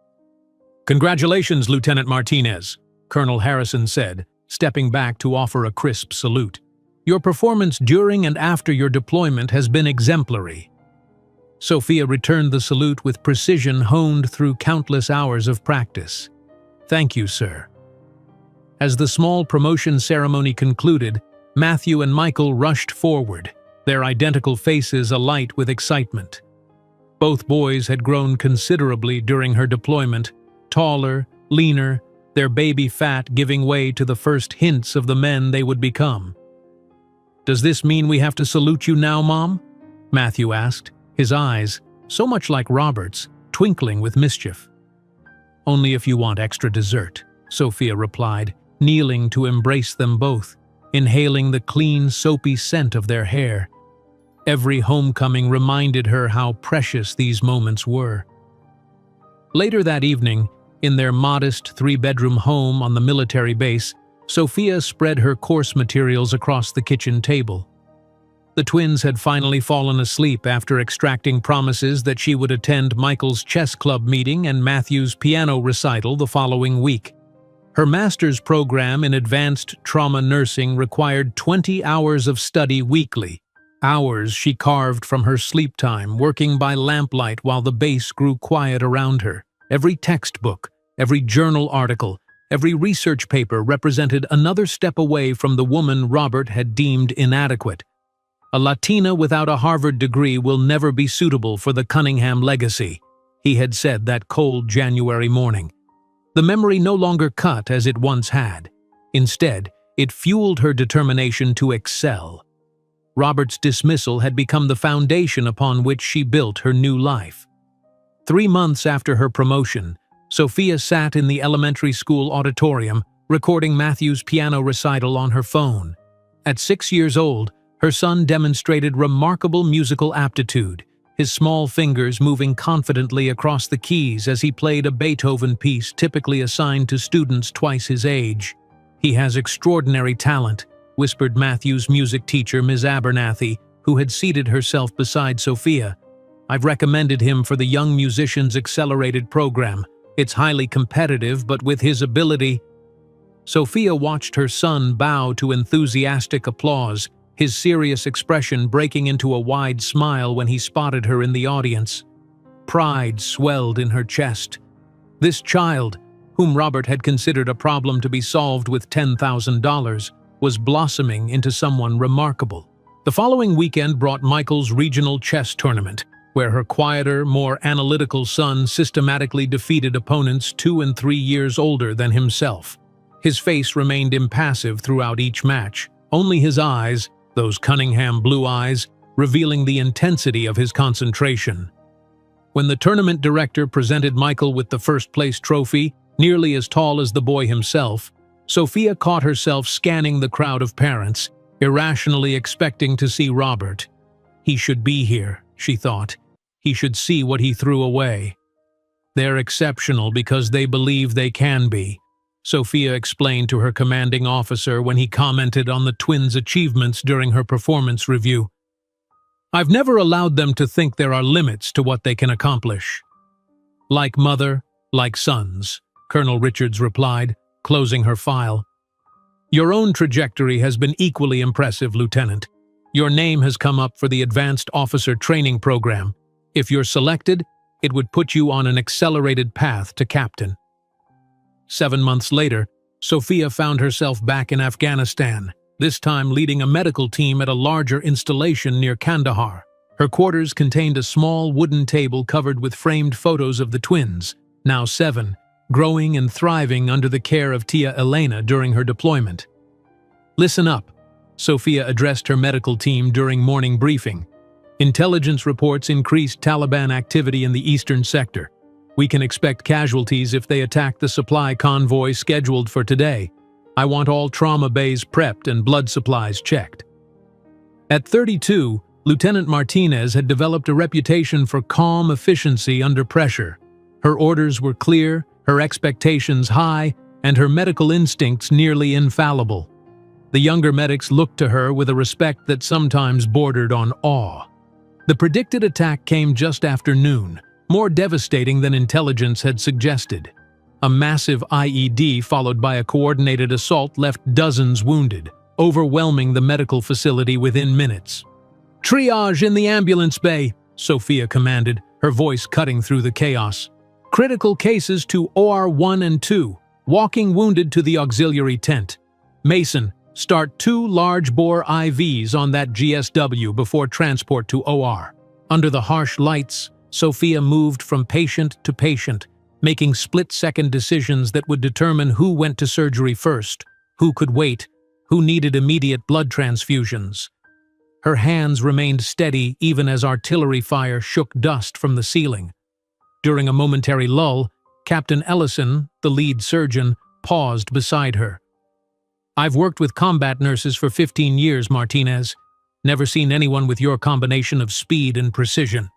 "Congratulations, Lieutenant Martinez," Colonel Harrison said, stepping back to offer a crisp salute. "Your performance during and after your deployment has been exemplary." Sophia returned the salute with precision honed through countless hours of practice. "Thank you, sir." As the small promotion ceremony concluded, Matthew and Michael rushed forward, their identical faces alight with excitement. Both boys had grown considerably during her deployment, taller, leaner, their baby fat giving way to the first hints of the men they would become. "Does this mean we have to salute you now, Mom?" Matthew asked, his eyes, so much like Robert's, twinkling with mischief. "Only if you want extra dessert," Sophia replied, kneeling to embrace them both, inhaling the clean, soapy scent of their hair. Every homecoming reminded her how precious these moments were. Later that evening, in their modest 3-bedroom home on the military base, Sophia spread her course materials across the kitchen table. The twins had finally fallen asleep after extracting promises that she would attend Michael's chess club meeting and Matthew's piano recital the following week. Her master's program in advanced trauma nursing required 20 hours of study weekly, hours she carved from her sleep time, working by lamplight while the base grew quiet around her. Every textbook, every journal article, every research paper represented another step away from the woman Robert had deemed inadequate. "A Latina without a Harvard degree will never be suitable for the Cunningham legacy," he had said that cold January morning. The memory no longer cut as it once had. Instead, it fueled her determination to excel. Robert's dismissal had become the foundation upon which she built her new life. 3 months after her promotion, Sophia sat in the elementary school auditorium, recording Matthew's piano recital on her phone. At 6 years old, her son demonstrated remarkable musical aptitude, his small fingers moving confidently across the keys as he played a Beethoven piece typically assigned to students twice his age. "He has extraordinary talent," whispered Matthew's music teacher, Ms. Abernathy, who had seated herself beside Sophia. "I've recommended him for the Young Musicians Accelerated program. It's highly competitive, but with his ability—" Sophia watched her son bow to enthusiastic applause, his serious expression breaking into a wide smile when he spotted her in the audience. Pride swelled in her chest. This child, whom Robert had considered a problem to be solved with $10,000, was blossoming into someone remarkable. The following weekend brought Michael's regional chess tournament, where her quieter, more analytical son systematically defeated opponents 2 and 3 years older than himself. His face remained impassive throughout each match, only his eyes, those Cunningham blue eyes, revealing the intensity of his concentration. When the tournament director presented Michael with the first-place trophy, nearly as tall as the boy himself, Sophia caught herself scanning the crowd of parents, irrationally expecting to see Robert. He should be here, she thought. He should see what he threw away. "They're exceptional because they believe they can be," Sophia explained to her commanding officer when he commented on the twins' achievements during her performance review. "I've never allowed them to think there are limits to what they can accomplish." "Like mother, like sons," Colonel Richards replied, closing her file. "Your own trajectory has been equally impressive, Lieutenant. Your name has come up for the Advanced Officer Training Program. If you're selected, it would put you on an accelerated path to captain." 7 months later, Sophia found herself back in Afghanistan, this time leading a medical team at a larger installation near Kandahar. Her quarters contained a small wooden table covered with framed photos of the twins, now 7, growing and thriving under the care of Tia Elena during her deployment. "Listen up," Sophia addressed her medical team during morning briefing. "Intelligence reports increased Taliban activity in the eastern sector. We can expect casualties if they attack the supply convoy scheduled for today. I want all trauma bays prepped and blood supplies checked." At 32, Lieutenant Martinez had developed a reputation for calm efficiency under pressure. Her orders were clear, her expectations high, and her medical instincts nearly infallible. The younger medics looked to her with a respect that sometimes bordered on awe. The predicted attack came just after noon, more devastating than intelligence had suggested. A massive IED followed by a coordinated assault left dozens wounded, overwhelming the medical facility within minutes. "Triage in the ambulance bay," Sophia commanded, her voice cutting through the chaos. "Critical cases to OR 1 and 2, walking wounded to the auxiliary tent. Mason, start 2 large-bore IVs on that GSW before transport to OR." Under the harsh lights, Sophia moved from patient to patient, making split-second decisions that would determine who went to surgery first, who could wait, who needed immediate blood transfusions. Her hands remained steady even as artillery fire shook dust from the ceiling. During a momentary lull, Captain Ellison, the lead surgeon, paused beside her. "I've worked with combat nurses for 15 years, Martinez. Never seen anyone with your combination of speed and precision."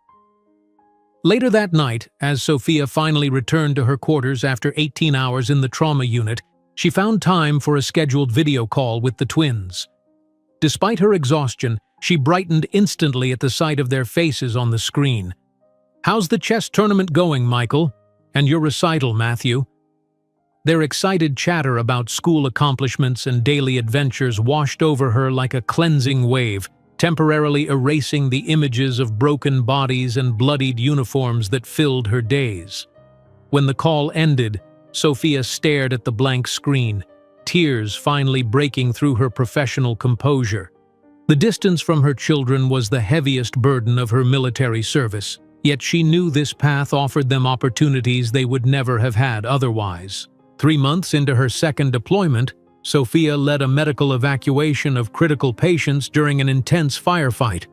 Later that night, as Sophia finally returned to her quarters after 18 hours in the trauma unit, she found time for a scheduled video call with the twins. Despite her exhaustion, she brightened instantly at the sight of their faces on the screen. "How's the chess tournament going, Michael? And your recital, Matthew?" Their excited chatter about school accomplishments and daily adventures washed over her like a cleansing wave, temporarily erasing the images of broken bodies and bloodied uniforms that filled her days. When the call ended, Sophia stared at the blank screen, tears finally breaking through her professional composure. The distance from her children was the heaviest burden of her military service, yet she knew this path offered them opportunities they would never have had otherwise. 3 months into her second deployment, Sophia led a medical evacuation of critical patients during an intense firefight.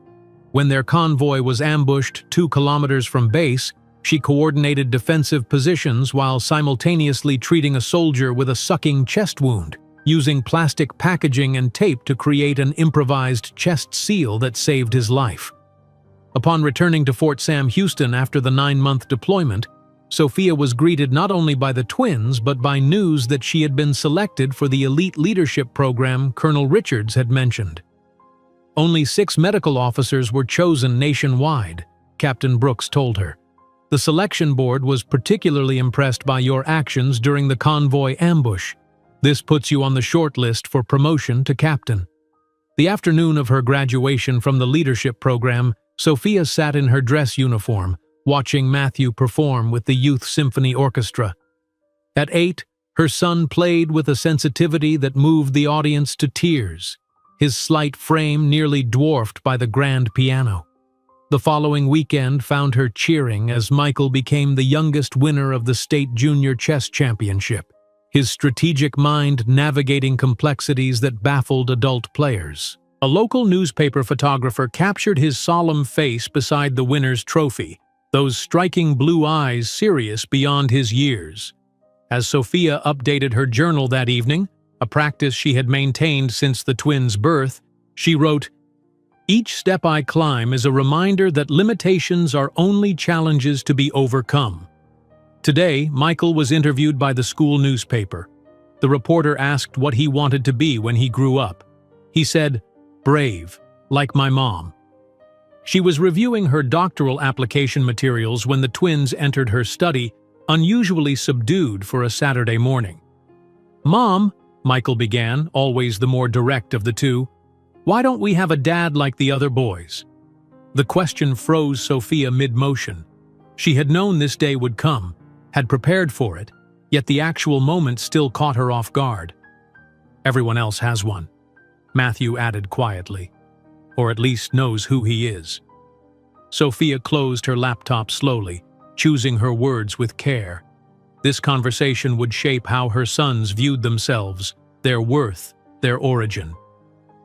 When their convoy was ambushed 2 kilometers from base, she coordinated defensive positions while simultaneously treating a soldier with a sucking chest wound, using plastic packaging and tape to create an improvised chest seal that saved his life. Upon returning to Fort Sam Houston after the 9-month deployment, Sophia was greeted not only by the twins but by news that she had been selected for the elite leadership program Colonel Richards had mentioned. "Only 6 medical officers were chosen nationwide," Captain Brooks told her. "The selection board was particularly impressed by your actions during the convoy ambush. This puts you on the short list for promotion to captain." The afternoon of her graduation from the leadership program, Sophia sat in her dress uniform, watching Matthew perform with the Youth Symphony Orchestra. At 8, her son played with a sensitivity that moved the audience to tears, his slight frame nearly dwarfed by the grand piano. The following weekend found her cheering as Michael became the youngest winner of the state junior chess championship, his strategic mind navigating complexities that baffled adult players. A local newspaper photographer captured his solemn face beside the winner's trophy, those striking blue eyes serious beyond his years. As Sophia updated her journal that evening, a practice she had maintained since the twins' birth, she wrote, "Each step I climb is a reminder that limitations are only challenges to be overcome." Today, Michael was interviewed by the school newspaper. The reporter asked what he wanted to be when he grew up. He said, "Brave, like my mom." She was reviewing her doctoral application materials when the twins entered her study, unusually subdued for a Saturday morning. "Mom," Michael began, always the more direct of the two, "why don't we have a dad like the other boys?" The question froze Sophia mid-motion. She had known this day would come, had prepared for it, yet the actual moment still caught her off guard. "Everyone else has one," Matthew added quietly. "Or at least knows who he is." Sophia closed her laptop slowly, choosing her words with care. This conversation would shape how her sons viewed themselves, their worth, their origin.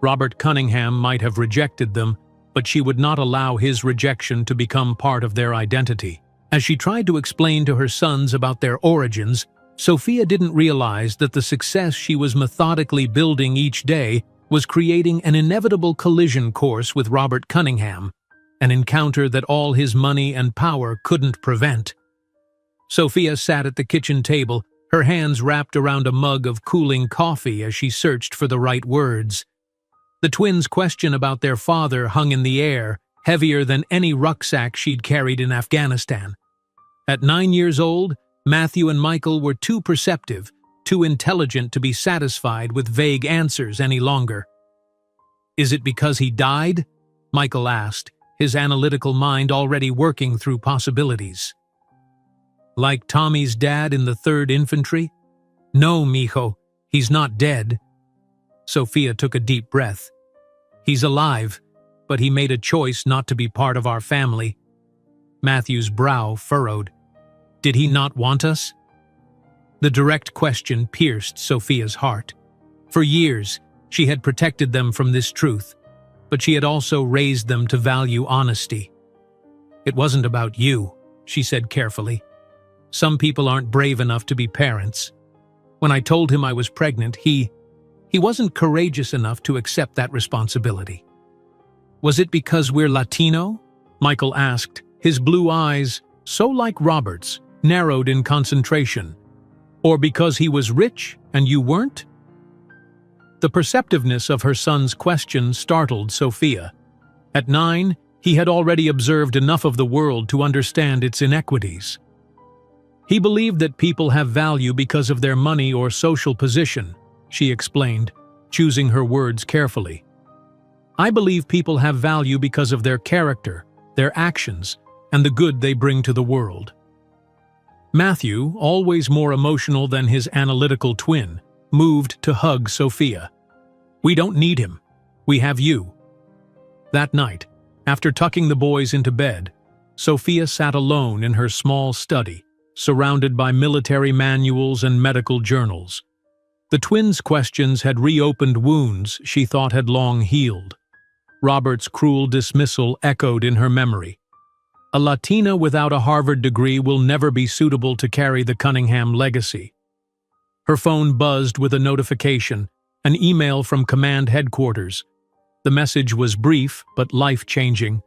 Robert Cunningham might have rejected them, but she would not allow his rejection to become part of their identity. As she tried to explain to her sons about their origins, Sophia didn't realize that the success she was methodically building each day was creating an inevitable collision course with Robert Cunningham, an encounter that all his money and power couldn't prevent. Sophia sat at the kitchen table, her hands wrapped around a mug of cooling coffee as she searched for the right words. The twins' question about their father hung in the air, heavier than any rucksack she'd carried in Afghanistan. At 9 years old, Matthew and Michael were too perceptive, too intelligent to be satisfied with vague answers any longer. "Is it because he died?" Michael asked, his analytical mind already working through possibilities. "Like Tommy's dad in the 3rd Infantry? No, mijo, he's not dead." Sophia took a deep breath. "He's alive, but he made a choice not to be part of our family." Matthew's brow furrowed. "Did he not want us?" The direct question pierced Sophia's heart. For years, she had protected them from this truth, but she had also raised them to value honesty. "It wasn't about you," she said carefully. "Some people aren't brave enough to be parents. When I told him I was pregnant, he wasn't courageous enough to accept that responsibility." "Was it because we're Latino?" Michael asked, his blue eyes, so like Robert's, narrowed in concentration. "Or because he was rich and you weren't?" The perceptiveness of her son's question startled Sophia. At 9, he had already observed enough of the world to understand its inequities. "He believed that people have value because of their money or social position," she explained, choosing her words carefully. "I believe people have value because of their character, their actions, and the good they bring to the world." Matthew, always more emotional than his analytical twin, moved to hug Sophia. "We don't need him. We have you." That night, after tucking the boys into bed, Sophia sat alone in her small study, surrounded by military manuals and medical journals. The twins' questions had reopened wounds she thought had long healed. Robert's cruel dismissal echoed in her memory. A Latina without a Harvard degree will never be suitable to carry the Cunningham legacy. Her phone buzzed with a notification, an email from command headquarters. The message was brief but life-changing.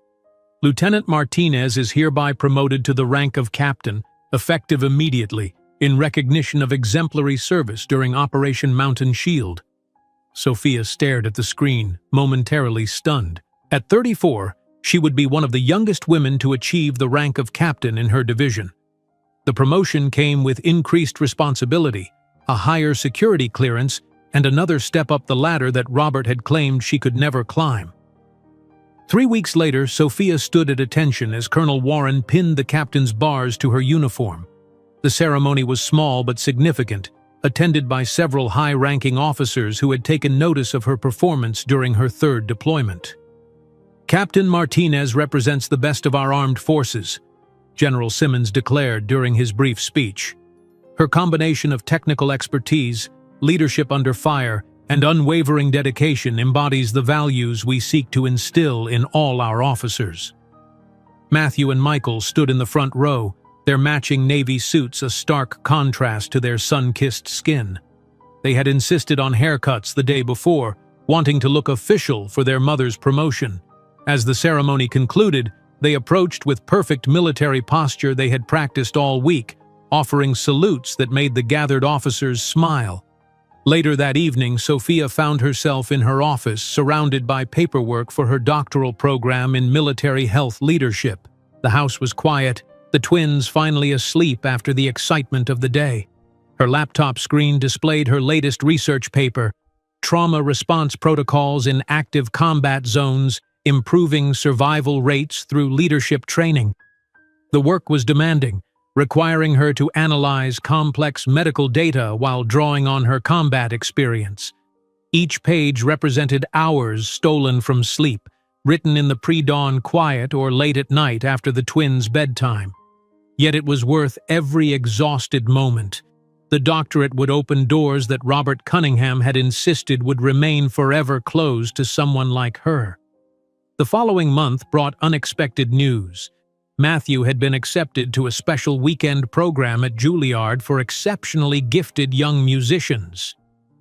"Lieutenant Martinez is hereby promoted to the rank of captain, effective immediately, in recognition of exemplary service during Operation Mountain Shield." Sophia stared at the screen, momentarily stunned. At 34, she would be one of the youngest women to achieve the rank of captain in her division. The promotion came with increased responsibility, a higher security clearance, and another step up the ladder that Robert had claimed she could never climb. 3 weeks later, Sophia stood at attention as Colonel Warren pinned the captain's bars to her uniform. The ceremony was small but significant, attended by several high-ranking officers who had taken notice of her performance during her 3rd deployment. "Captain Martinez represents the best of our armed forces," General Simmons declared during his brief speech. "Her combination of technical expertise, leadership under fire, and unwavering dedication embodies the values we seek to instill in all our officers." Matthew and Michael stood in the front row, their matching navy suits a stark contrast to their sun-kissed skin. They had insisted on haircuts the day before, wanting to look official for their mother's promotion. As the ceremony concluded, they approached with perfect military posture they had practiced all week, offering salutes that made the gathered officers smile. Later that evening, Sophia found herself in her office, surrounded by paperwork for her doctoral program in military health leadership. The house was quiet, the twins finally asleep after the excitement of the day. Her laptop screen displayed her latest research paper, Trauma Response Protocols in Active Combat Zones, Improving Survival Rates Through Leadership Training. The work was demanding, requiring her to analyze complex medical data while drawing on her combat experience. Each page represented hours stolen from sleep, written in the pre-dawn quiet or late at night after the twins' bedtime. Yet it was worth every exhausted moment. The doctorate would open doors that Robert Cunningham had insisted would remain forever closed to someone like her. The following month brought unexpected news. Matthew had been accepted to a special weekend program at Juilliard for exceptionally gifted young musicians.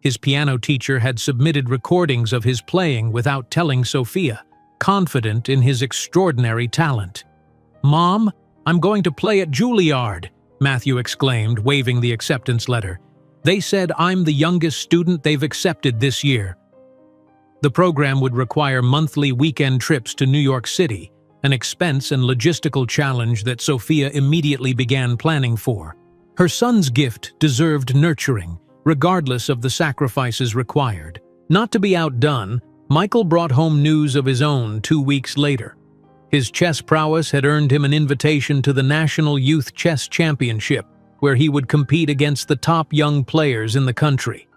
His piano teacher had submitted recordings of his playing without telling Sophia, confident in his extraordinary talent. "Mom, I'm going to play at Juilliard," Matthew exclaimed, waving the acceptance letter. "They said I'm the youngest student they've accepted this year." The program would require monthly weekend trips to New York City, an expense and logistical challenge that Sophia immediately began planning for. Her son's gift deserved nurturing, regardless of the sacrifices required. Not to be outdone, Michael brought home news of his own 2 weeks later. His chess prowess had earned him an invitation to the National Youth Chess Championship, where he would compete against the top young players in the country.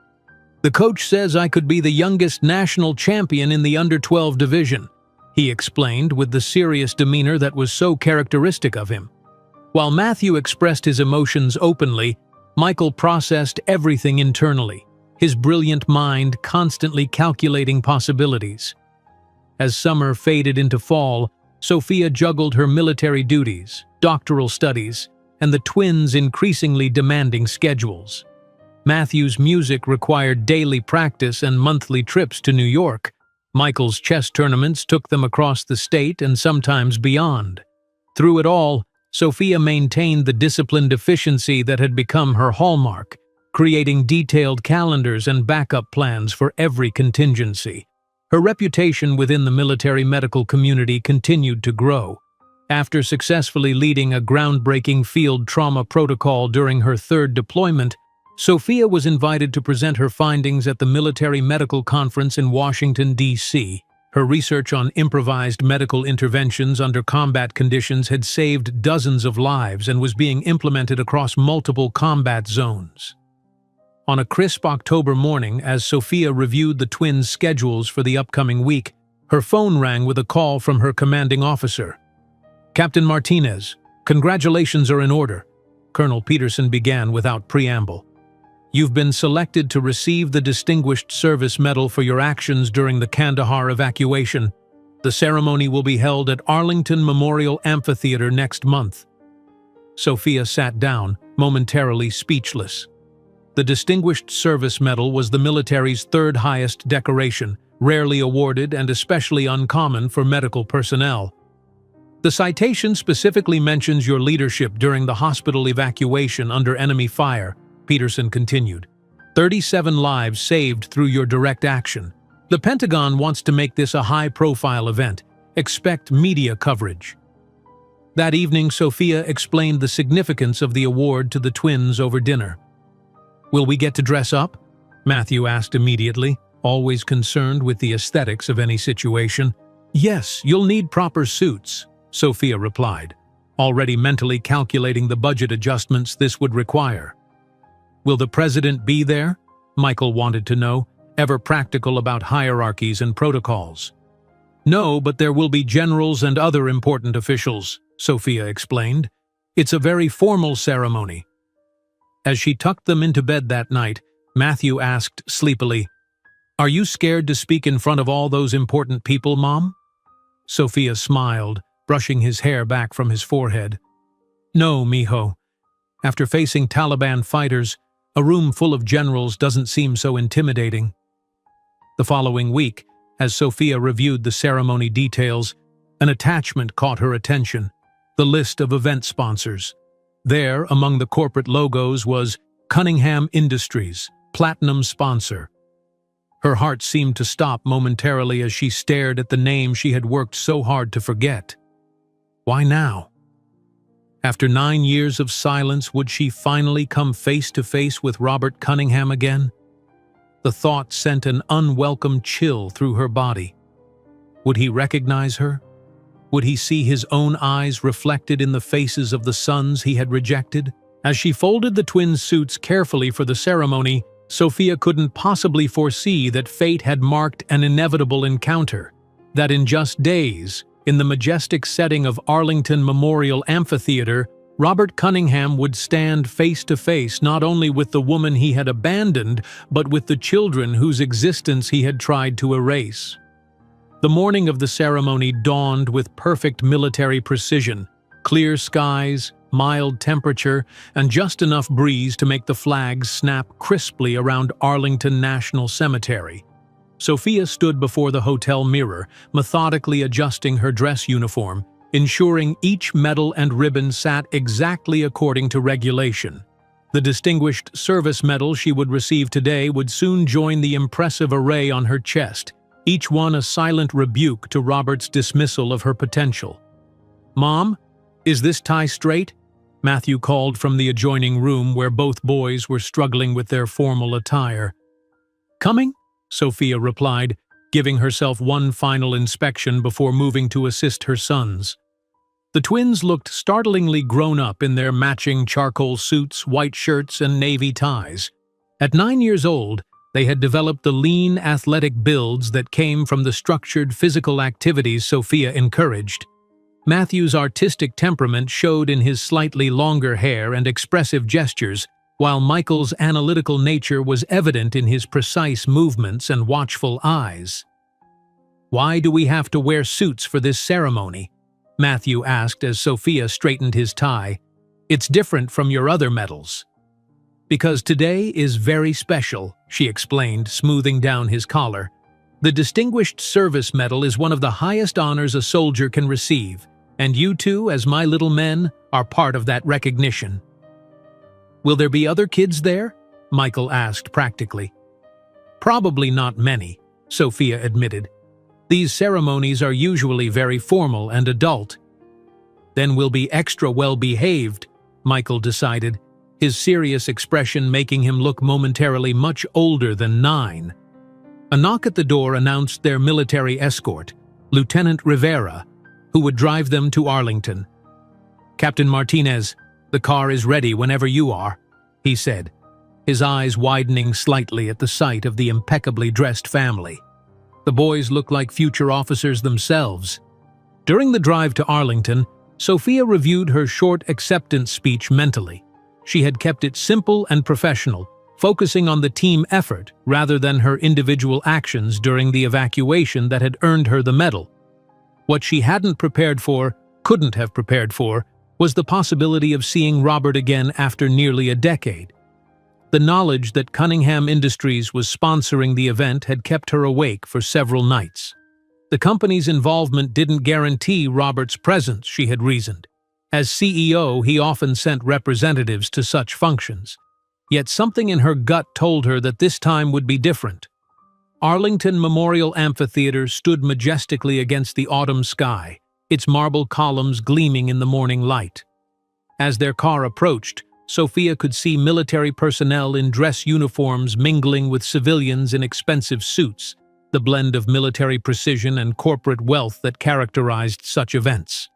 "The coach says I could be the youngest national champion in the under-12 division," he explained with the serious demeanor that was so characteristic of him. While Matthew expressed his emotions openly, Michael processed everything internally, his brilliant mind constantly calculating possibilities. As summer faded into fall, Sophia juggled her military duties, doctoral studies, and the twins' increasingly demanding schedules. Matthew's music required daily practice and monthly trips to New York. Michael's chess tournaments took them across the state and sometimes beyond. Through it all, Sophia maintained the disciplined efficiency that had become her hallmark, creating detailed calendars and backup plans for every contingency. Her reputation within the military medical community continued to grow. After successfully leading a groundbreaking field trauma protocol during her third deployment, Sophia was invited to present her findings at the Military Medical Conference in Washington, D.C. Her research on improvised medical interventions under combat conditions had saved dozens of lives and was being implemented across multiple combat zones. On a crisp October morning, as Sophia reviewed the twins' schedules for the upcoming week, her phone rang with a call from her commanding officer. "Captain Martinez, congratulations are in order," Colonel Peterson began without preamble. "You've been selected to receive the Distinguished Service Medal for your actions during the Kandahar evacuation. The ceremony will be held at Arlington Memorial Amphitheater next month." Sophia sat down, momentarily speechless. The Distinguished Service Medal was the military's third highest decoration, rarely awarded and especially uncommon for medical personnel. "The citation specifically mentions your leadership during the hospital evacuation under enemy fire," Peterson continued. 37 lives saved through your direct action. The Pentagon wants to make this a high-profile event. Expect media coverage." That evening, Sophia explained the significance of the award to the twins over dinner. "Will we get to dress up?" Matthew asked immediately, always concerned with the aesthetics of any situation. "Yes, you'll need proper suits," Sophia replied, already mentally calculating the budget adjustments this would require. "Will the president be there?" Michael wanted to know, ever practical about hierarchies and protocols. "No, but there will be generals and other important officials," Sophia explained. "It's a very formal ceremony." As she tucked them into bed that night, Matthew asked sleepily, "Are you scared to speak in front of all those important people, Mom?" Sophia smiled, brushing his hair back from his forehead. "No, mijo. After facing Taliban fighters, a room full of generals doesn't seem so intimidating." The following week, as Sophia reviewed the ceremony details, an attachment caught her attention: the list of event sponsors. There, among the corporate logos, was Cunningham Industries, Platinum Sponsor. Her heart seemed to stop momentarily as she stared at the name she had worked so hard to forget. Why now? After 9 years of silence, would she finally come face to face with Robert Cunningham again? The thought sent an unwelcome chill through her body. Would he recognize her? Would he see his own eyes reflected in the faces of the sons he had rejected? As she folded the twins' suits carefully for the ceremony, Sophia couldn't possibly foresee that fate had marked an inevitable encounter, that in just days, in the majestic setting of Arlington Memorial Amphitheater, Robert Cunningham would stand face to face not only with the woman he had abandoned, but with the children whose existence he had tried to erase. The morning of the ceremony dawned with perfect military precision: clear skies, mild temperature, and just enough breeze to make the flags snap crisply around Arlington National Cemetery. Sophia stood before the hotel mirror, methodically adjusting her dress uniform, ensuring each medal and ribbon sat exactly according to regulation. The Distinguished Service Medal she would receive today would soon join the impressive array on her chest, each one a silent rebuke to Robert's dismissal of her potential. "Mom, is this tie straight?" Matthew called from the adjoining room where both boys were struggling with their formal attire. "Coming?" Sophia replied, giving herself one final inspection before moving to assist her sons. The twins looked startlingly grown up in their matching charcoal suits, white shirts, and navy ties. At 9 years old, they had developed the lean, athletic builds that came from the structured physical activities Sophia encouraged. Matthew's artistic temperament showed in his slightly longer hair and expressive gestures, while Michael's analytical nature was evident in his precise movements and watchful eyes. "Why do we have to wear suits for this ceremony?" Matthew asked as Sophia straightened his tie. "It's different from your other medals." "Because today is very special," she explained, smoothing down his collar. "The Distinguished Service Medal is one of the highest honors a soldier can receive, and you two, as my little men, are part of that recognition." "Will there be other kids there?" Michael asked practically. "Probably not many," Sophia admitted. "These ceremonies are usually very formal and adult." "Then we'll be extra well-behaved," Michael decided, his serious expression making him look momentarily much older than 9. A knock at the door announced their military escort, Lieutenant Rivera, who would drive them to Arlington. "Captain Martinez, the car is ready whenever you are," he said, his eyes widening slightly at the sight of the impeccably dressed family. The boys looked like future officers themselves. During the drive to Arlington, Sophia reviewed her short acceptance speech mentally. She had kept it simple and professional, focusing on the team effort rather than her individual actions during the evacuation that had earned her the medal. What she hadn't prepared for, couldn't have prepared for, was the possibility of seeing Robert again after nearly a decade. The knowledge that Cunningham Industries was sponsoring the event had kept her awake for several nights. The company's involvement didn't guarantee Robert's presence, she had reasoned. As CEO, he often sent representatives to such functions. Yet something in her gut told her that this time would be different. Arlington Memorial Amphitheater stood majestically against the autumn sky, its marble columns gleaming in the morning light. As their car approached, Sophia could see military personnel in dress uniforms mingling with civilians in expensive suits, the blend of military precision and corporate wealth that characterized such events.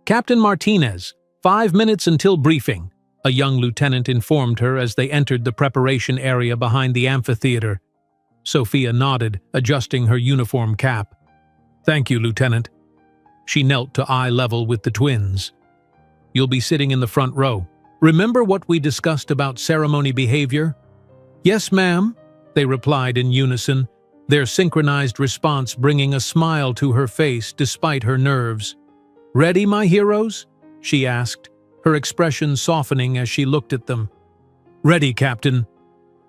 "Captain Martinez, 5 minutes until briefing," a young lieutenant informed her as they entered the preparation area behind the amphitheater. Sophia nodded, adjusting her uniform cap. "Thank you, Lieutenant." She knelt to eye level with the twins. "You'll be sitting in the front row. Remember what we discussed about ceremony behavior?" "Yes, ma'am," they replied in unison, their synchronized response bringing a smile to her face despite her nerves. "Ready, my heroes?" she asked, her expression softening as she looked at them. "Ready, Captain,"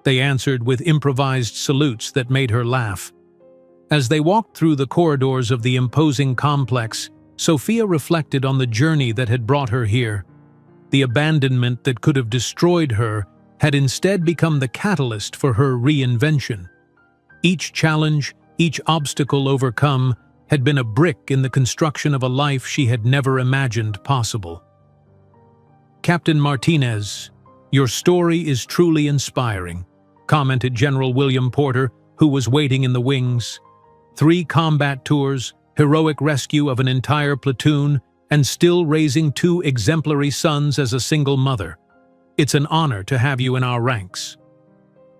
they answered with improvised salutes that made her laugh. As they walked through the corridors of the imposing complex, Sophia reflected on the journey that had brought her here. The abandonment that could have destroyed her had instead become the catalyst for her reinvention. Each challenge, each obstacle overcome, had been a brick in the construction of a life she had never imagined possible. "Captain Martinez, your story is truly inspiring," commented General William Porter, who was waiting in the wings. 3 combat tours, heroic rescue of an entire platoon, and still raising 2 exemplary sons as a single mother. "It's an honor to have you in our ranks."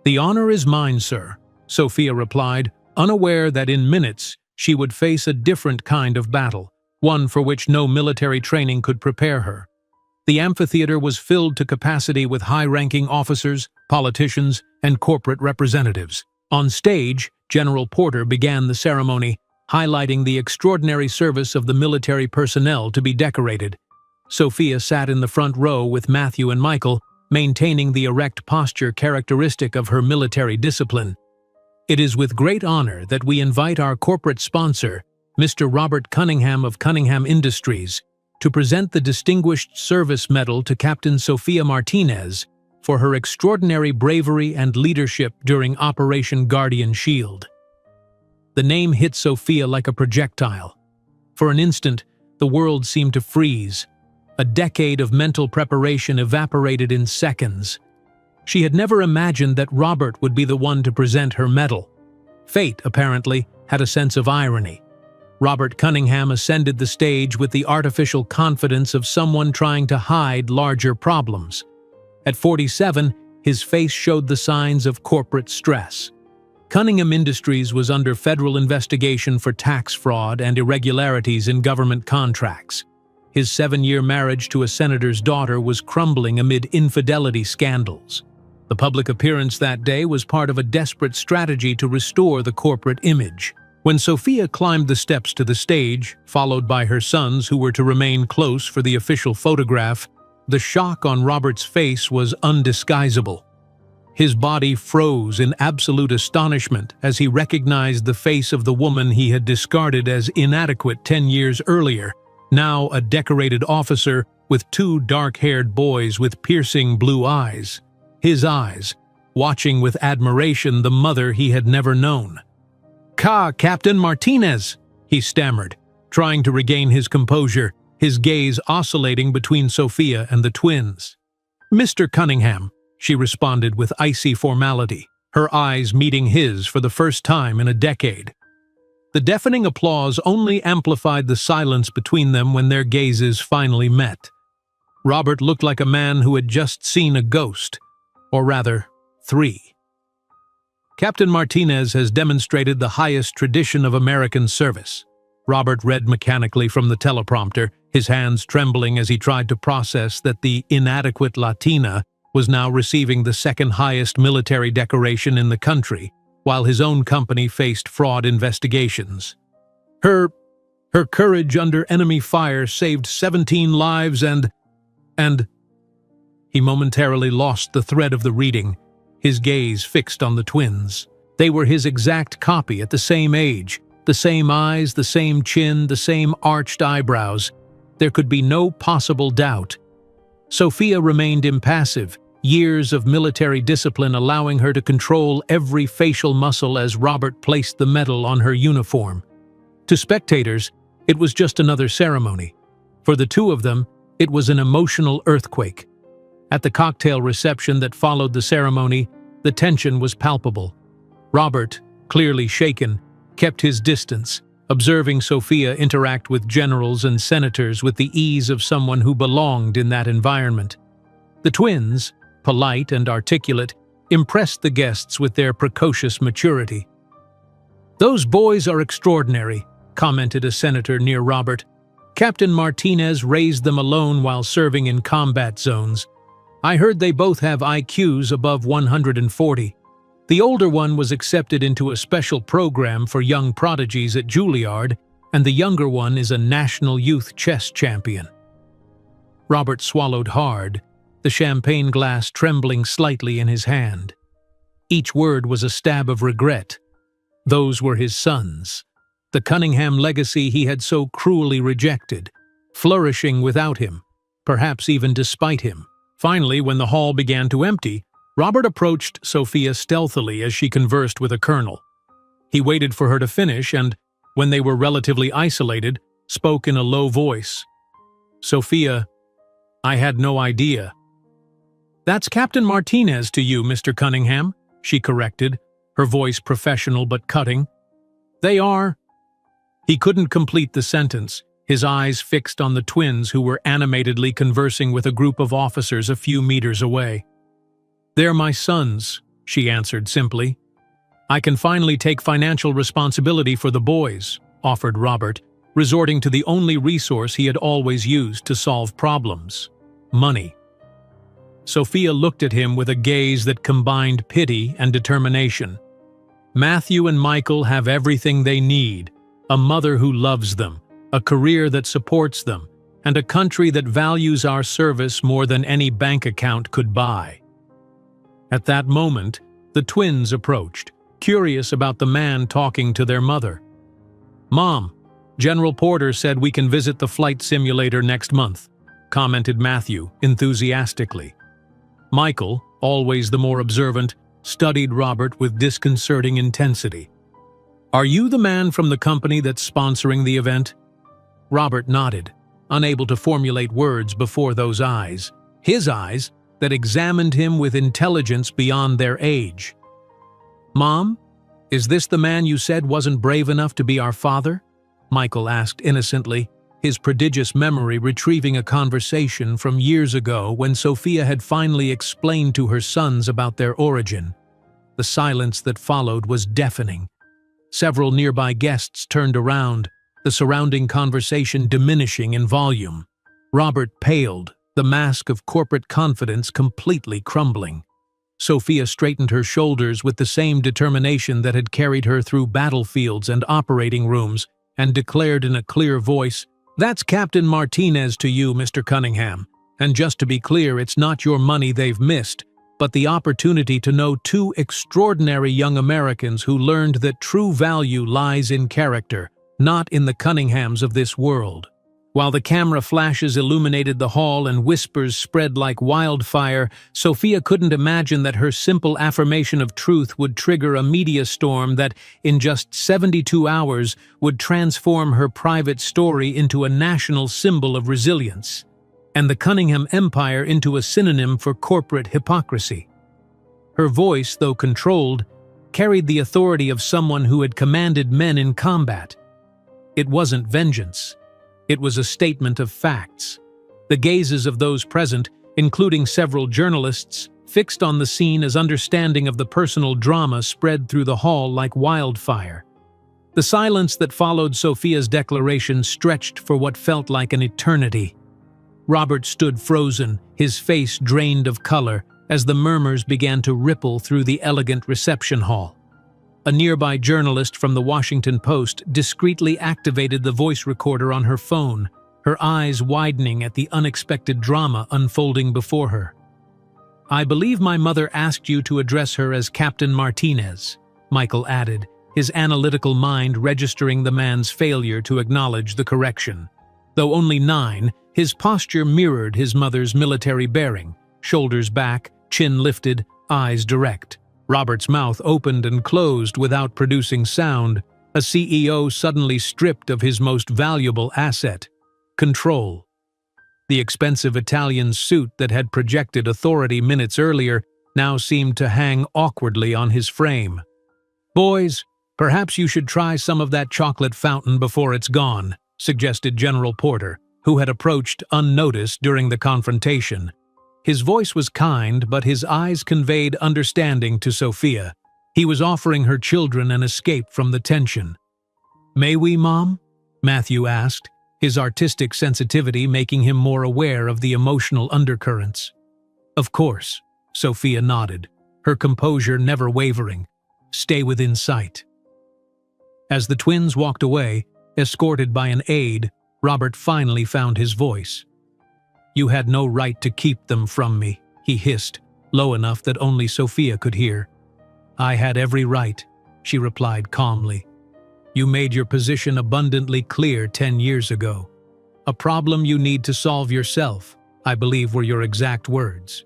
"The honor is mine, sir," Sophia replied, unaware that in minutes she would face a different kind of battle, one for which no military training could prepare her. The amphitheater was filled to capacity with high-ranking officers, politicians, and corporate representatives. On stage, General Porter began the ceremony, highlighting the extraordinary service of the military personnel to be decorated. Sophia sat in the front row with Matthew and Michael, maintaining the erect posture characteristic of her military discipline. It is with great honor that we invite our corporate sponsor, Mr. Robert Cunningham of Cunningham Industries, to present the Distinguished Service Medal to Captain Sophia Martinez for her extraordinary bravery and leadership during Operation Guardian Shield. The name hit Sophia like a projectile. For an instant, the world seemed to freeze. A decade of mental preparation evaporated in seconds. She had never imagined that Robert would be the one to present her medal. Fate, apparently, had a sense of irony. Robert Cunningham ascended the stage with the artificial confidence of someone trying to hide larger problems. At 47, his face showed the signs of corporate stress. Cunningham Industries was under federal investigation for tax fraud and irregularities in government contracts. His 7-year marriage to a senator's daughter was crumbling amid infidelity scandals. The public appearance that day was part of a desperate strategy to restore the corporate image. When Sophia climbed the steps to the stage, followed by her sons who were to remain close for the official photograph, the shock on Robert's face was undisguisable. His body froze in absolute astonishment as he recognized the face of the woman he had discarded as inadequate 10 years earlier, now a decorated officer with 2 dark-haired boys with piercing blue eyes. His eyes, watching with admiration the mother he had never known. Captain Martinez," he stammered, trying to regain his composure, his gaze oscillating between Sophia and the twins. "Mr. Cunningham," she responded with icy formality, her eyes meeting his for the first time in a decade. The deafening applause only amplified the silence between them when their gazes finally met. Robert looked like a man who had just seen a ghost, or rather, 3. "Captain Martinez has demonstrated the highest tradition of American service," Robert read mechanically from the teleprompter, his hands trembling as he tried to process that the inadequate Latina was now receiving the second highest military decoration in the country, while his own company faced fraud investigations. Her courage under enemy fire saved 17 lives and... He momentarily lost the thread of the reading, his gaze fixed on the twins. They were his exact copy at the same age, the same eyes, the same chin, the same arched eyebrows. There could be no possible doubt. Sophia remained impassive, years of military discipline allowing her to control every facial muscle as Robert placed the medal on her uniform. To spectators, it was just another ceremony. For the two of them, it was an emotional earthquake. At the cocktail reception that followed the ceremony, the tension was palpable. Robert, clearly shaken, kept his distance, observing Sophia interact with generals and senators with the ease of someone who belonged in that environment. The twins, polite and articulate, impressed the guests with their precocious maturity. "Those boys are extraordinary," commented a senator near Robert. "Captain Martinez raised them alone while serving in combat zones. I heard they both have IQs above 140. The older one was accepted into a special program for young prodigies at Juilliard, and the younger one is a national youth chess champion." Robert swallowed hard, the champagne glass trembling slightly in his hand. Each word was a stab of regret. Those were his sons, the Cunningham legacy he had so cruelly rejected, flourishing without him, perhaps even despite him. Finally, when the hall began to empty, Robert approached Sophia stealthily as she conversed with a colonel. He waited for her to finish and, when they were relatively isolated, spoke in a low voice. "Sophia, I had no idea." "That's Captain Martinez to you, Mr. Cunningham," she corrected, her voice professional but cutting. "They are—" He couldn't complete the sentence, his eyes fixed on the twins who were animatedly conversing with a group of officers a few meters away. "They're my sons," she answered simply. "I can finally take financial responsibility for the boys," offered Robert, resorting to the only resource he had always used to solve problems: money. Sophia looked at him with a gaze that combined pity and determination. "Matthew and Michael have everything they need, a mother who loves them, a career that supports them, and a country that values our service more than any bank account could buy." At that moment, the twins approached, curious about the man talking to their mother. "Mom, General Porter said we can visit the flight simulator next month," commented Matthew enthusiastically. Michael, always the more observant, studied Robert with disconcerting intensity. "Are you the man from the company that's sponsoring the event?" Robert nodded, unable to formulate words before those eyes, his eyes that examined him with intelligence beyond their age. "Mom, is this the man you said wasn't brave enough to be our father?" Michael asked innocently, his prodigious memory retrieving a conversation from years ago when Sophia had finally explained to her sons about their origin. The silence that followed was deafening. Several nearby guests turned around, the surrounding conversation diminishing in volume. Robert paled, the mask of corporate confidence completely crumbling. Sophia straightened her shoulders with the same determination that had carried her through battlefields and operating rooms, and declared in a clear voice, "That's Captain Martinez to you, Mr. Cunningham. And just to be clear, it's not your money they've missed, but the opportunity to know two extraordinary young Americans who learned that true value lies in character, not in the Cunninghams of this world." While the camera flashes illuminated the hall and whispers spread like wildfire, Sophia couldn't imagine that her simple affirmation of truth would trigger a media storm that, in just 72 hours, would transform her private story into a national symbol of resilience, and the Cunningham empire into a synonym for corporate hypocrisy. Her voice, though controlled, carried the authority of someone who had commanded men in combat. It wasn't vengeance. It was a statement of facts. The gazes of those present, including several journalists, fixed on the scene as understanding of the personal drama spread through the hall like wildfire. The silence that followed Sophia's declaration stretched for what felt like an eternity. Robert stood frozen, his face drained of color, as the murmurs began to ripple through the elegant reception hall. A nearby journalist from the Washington Post discreetly activated the voice recorder on her phone, her eyes widening at the unexpected drama unfolding before her. "I believe my mother asked you to address her as Captain Martinez," Michael added, his analytical mind registering the man's failure to acknowledge the correction. Though only 9, his posture mirrored his mother's military bearing, shoulders back, chin lifted, eyes direct. Robert's mouth opened and closed without producing sound, a CEO suddenly stripped of his most valuable asset, control. The expensive Italian suit that had projected authority minutes earlier now seemed to hang awkwardly on his frame. "Boys, perhaps you should try some of that chocolate fountain before it's gone," suggested General Porter, who had approached unnoticed during the confrontation. His voice was kind, but his eyes conveyed understanding to Sophia. He was offering her children an escape from the tension. "May we, Mom?" Matthew asked, his artistic sensitivity making him more aware of the emotional undercurrents. "Of course," Sophia nodded, her composure never wavering. "Stay within sight." As the twins walked away, escorted by an aide, Robert finally found his voice. "You had no right to keep them from me," he hissed, low enough that only Sophia could hear. "I had every right," she replied calmly. "You made your position abundantly clear 10 years ago. A problem you need to solve yourself, I believe were your exact words."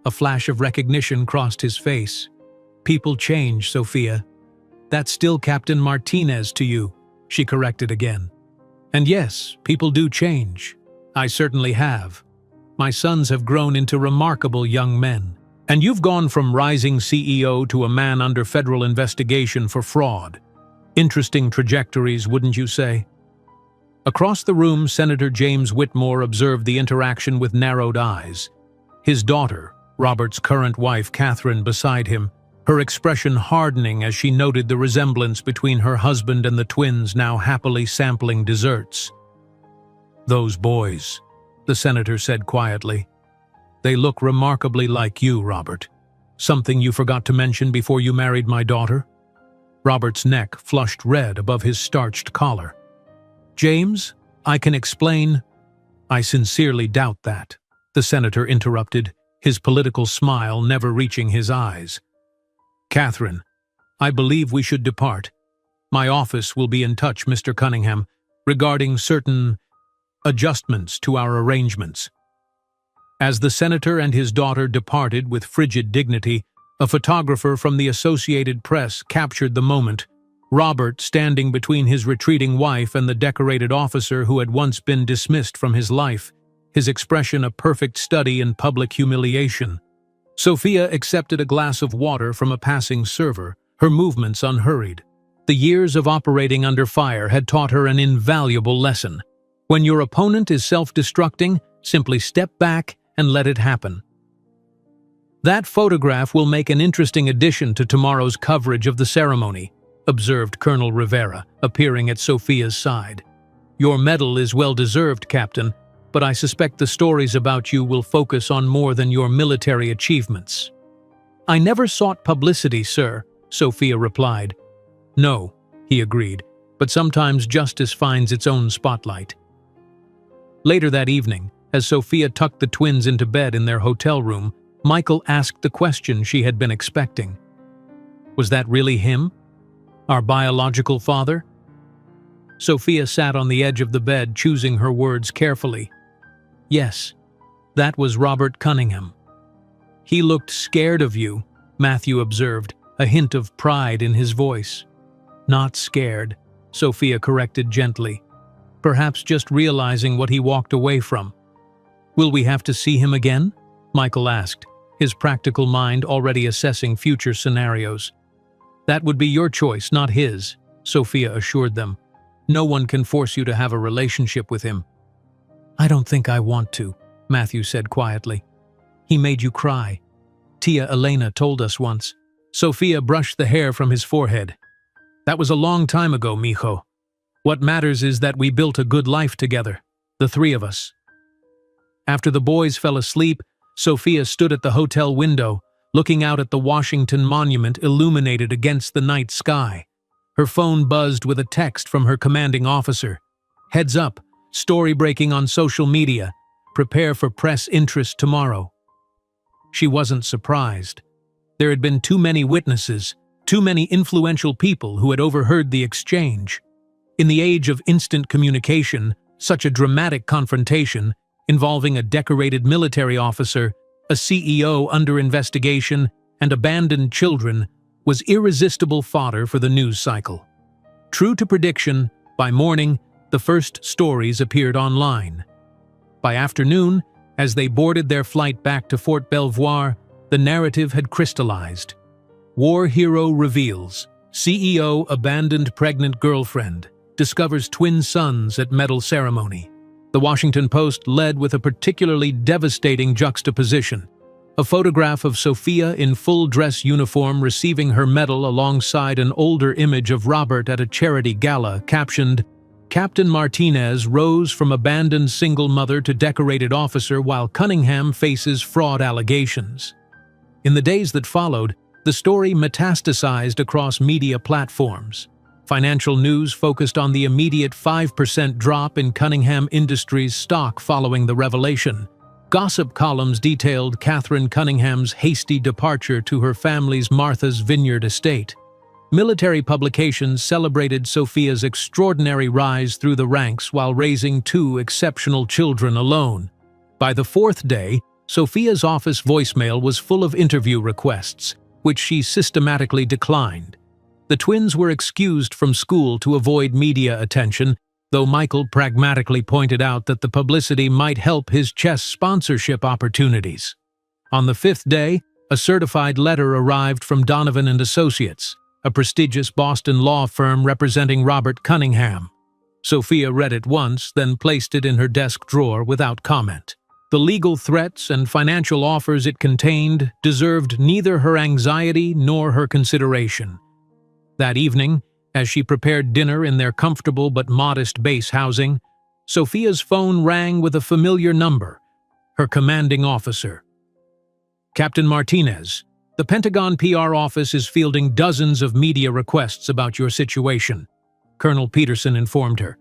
A flash of recognition crossed his face. "People change, Sophia. That's still Captain Martinez to you," she corrected again. "And yes, people do change. I certainly have. My sons have grown into remarkable young men. And you've gone from rising CEO to a man under federal investigation for fraud. Interesting trajectories, wouldn't you say?" Across the room, Senator James Whitmore observed the interaction with narrowed eyes. His daughter, Robert's current wife Catherine, beside him, her expression hardening as she noted the resemblance between her husband and the twins now happily sampling desserts. "Those boys," the senator said quietly. "They look remarkably like you, Robert. Something you forgot to mention before you married my daughter?" Robert's neck flushed red above his starched collar. "James, I can explain." I sincerely doubt that, the senator interrupted, his political smile never reaching his eyes. Catherine, I believe we should depart. My office will be in touch, Mr. Cunningham, regarding certain adjustments to our arrangements. As the senator and his daughter departed with frigid dignity, a photographer from the Associated Press captured the moment. Robert standing between his retreating wife and the decorated officer who had once been dismissed from his life, his expression a perfect study in public humiliation. Sophia accepted a glass of water from a passing server, her movements unhurried. The years of operating under fire had taught her an invaluable lesson. When your opponent is self-destructing, simply step back and let it happen. That photograph will make an interesting addition to tomorrow's coverage of the ceremony, observed Colonel Rivera, appearing at Sophia's side. Your medal is well-deserved, Captain, but I suspect the stories about you will focus on more than your military achievements. I never sought publicity, sir, Sophia replied. No, he agreed, but sometimes justice finds its own spotlight. Later that evening, as Sophia tucked the twins into bed in their hotel room, Michael asked the question she had been expecting. Was that really him? Our biological father? Sophia sat on the edge of the bed, choosing her words carefully. Yes, that was Robert Cunningham. He looked scared of you, Matthew observed, a hint of pride in his voice. Not scared, Sophia corrected gently. Perhaps just realizing what he walked away from. Will we have to see him again? Michael asked, his practical mind already assessing future scenarios. That would be your choice, not his, Sophia assured them. No one can force you to have a relationship with him. I don't think I want to, Matthew said quietly. He made you cry. Tia Elena told us once. Sophia brushed the hair from his forehead. That was a long time ago, mijo. What matters is that we built a good life together, the three of us. After the boys fell asleep, Sophia stood at the hotel window, looking out at the Washington Monument illuminated against the night sky. Her phone buzzed with a text from her commanding officer. Heads up, story breaking on social media. Prepare for press interest tomorrow. She wasn't surprised. There had been too many witnesses, too many influential people who had overheard the exchange. In the age of instant communication, such a dramatic confrontation, involving a decorated military officer, a CEO under investigation, and abandoned children, was irresistible fodder for the news cycle. True to prediction, by morning, the first stories appeared online. By afternoon, as they boarded their flight back to Fort Belvoir, the narrative had crystallized. War hero reveals, CEO abandoned pregnant girlfriend, discovers twin sons at medal ceremony. The Washington Post led with a particularly devastating juxtaposition. A photograph of Sophia in full dress uniform receiving her medal alongside an older image of Robert at a charity gala captioned, Captain Martinez rose from abandoned single mother to decorated officer while Cunningham faces fraud allegations. In the days that followed, the story metastasized across media platforms. Financial news focused on the immediate 5% drop in Cunningham Industries stock following the revelation. Gossip columns detailed Catherine Cunningham's hasty departure to her family's Martha's Vineyard estate. Military publications celebrated Sophia's extraordinary rise through the ranks while raising two exceptional children alone. By the fourth day, Sophia's office voicemail was full of interview requests, which she systematically declined. The twins were excused from school to avoid media attention, though Michael pragmatically pointed out that the publicity might help his chess sponsorship opportunities. On the fifth day, a certified letter arrived from Donovan and Associates, a prestigious Boston law firm representing Robert Cunningham. Sophia read it once, then placed it in her desk drawer without comment. The legal threats and financial offers it contained deserved neither her anxiety nor her consideration. That evening, as she prepared dinner in their comfortable but modest base housing, Sophia's phone rang with a familiar number, her commanding officer. Captain Martinez, the Pentagon PR office is fielding dozens of media requests about your situation, Colonel Peterson informed her.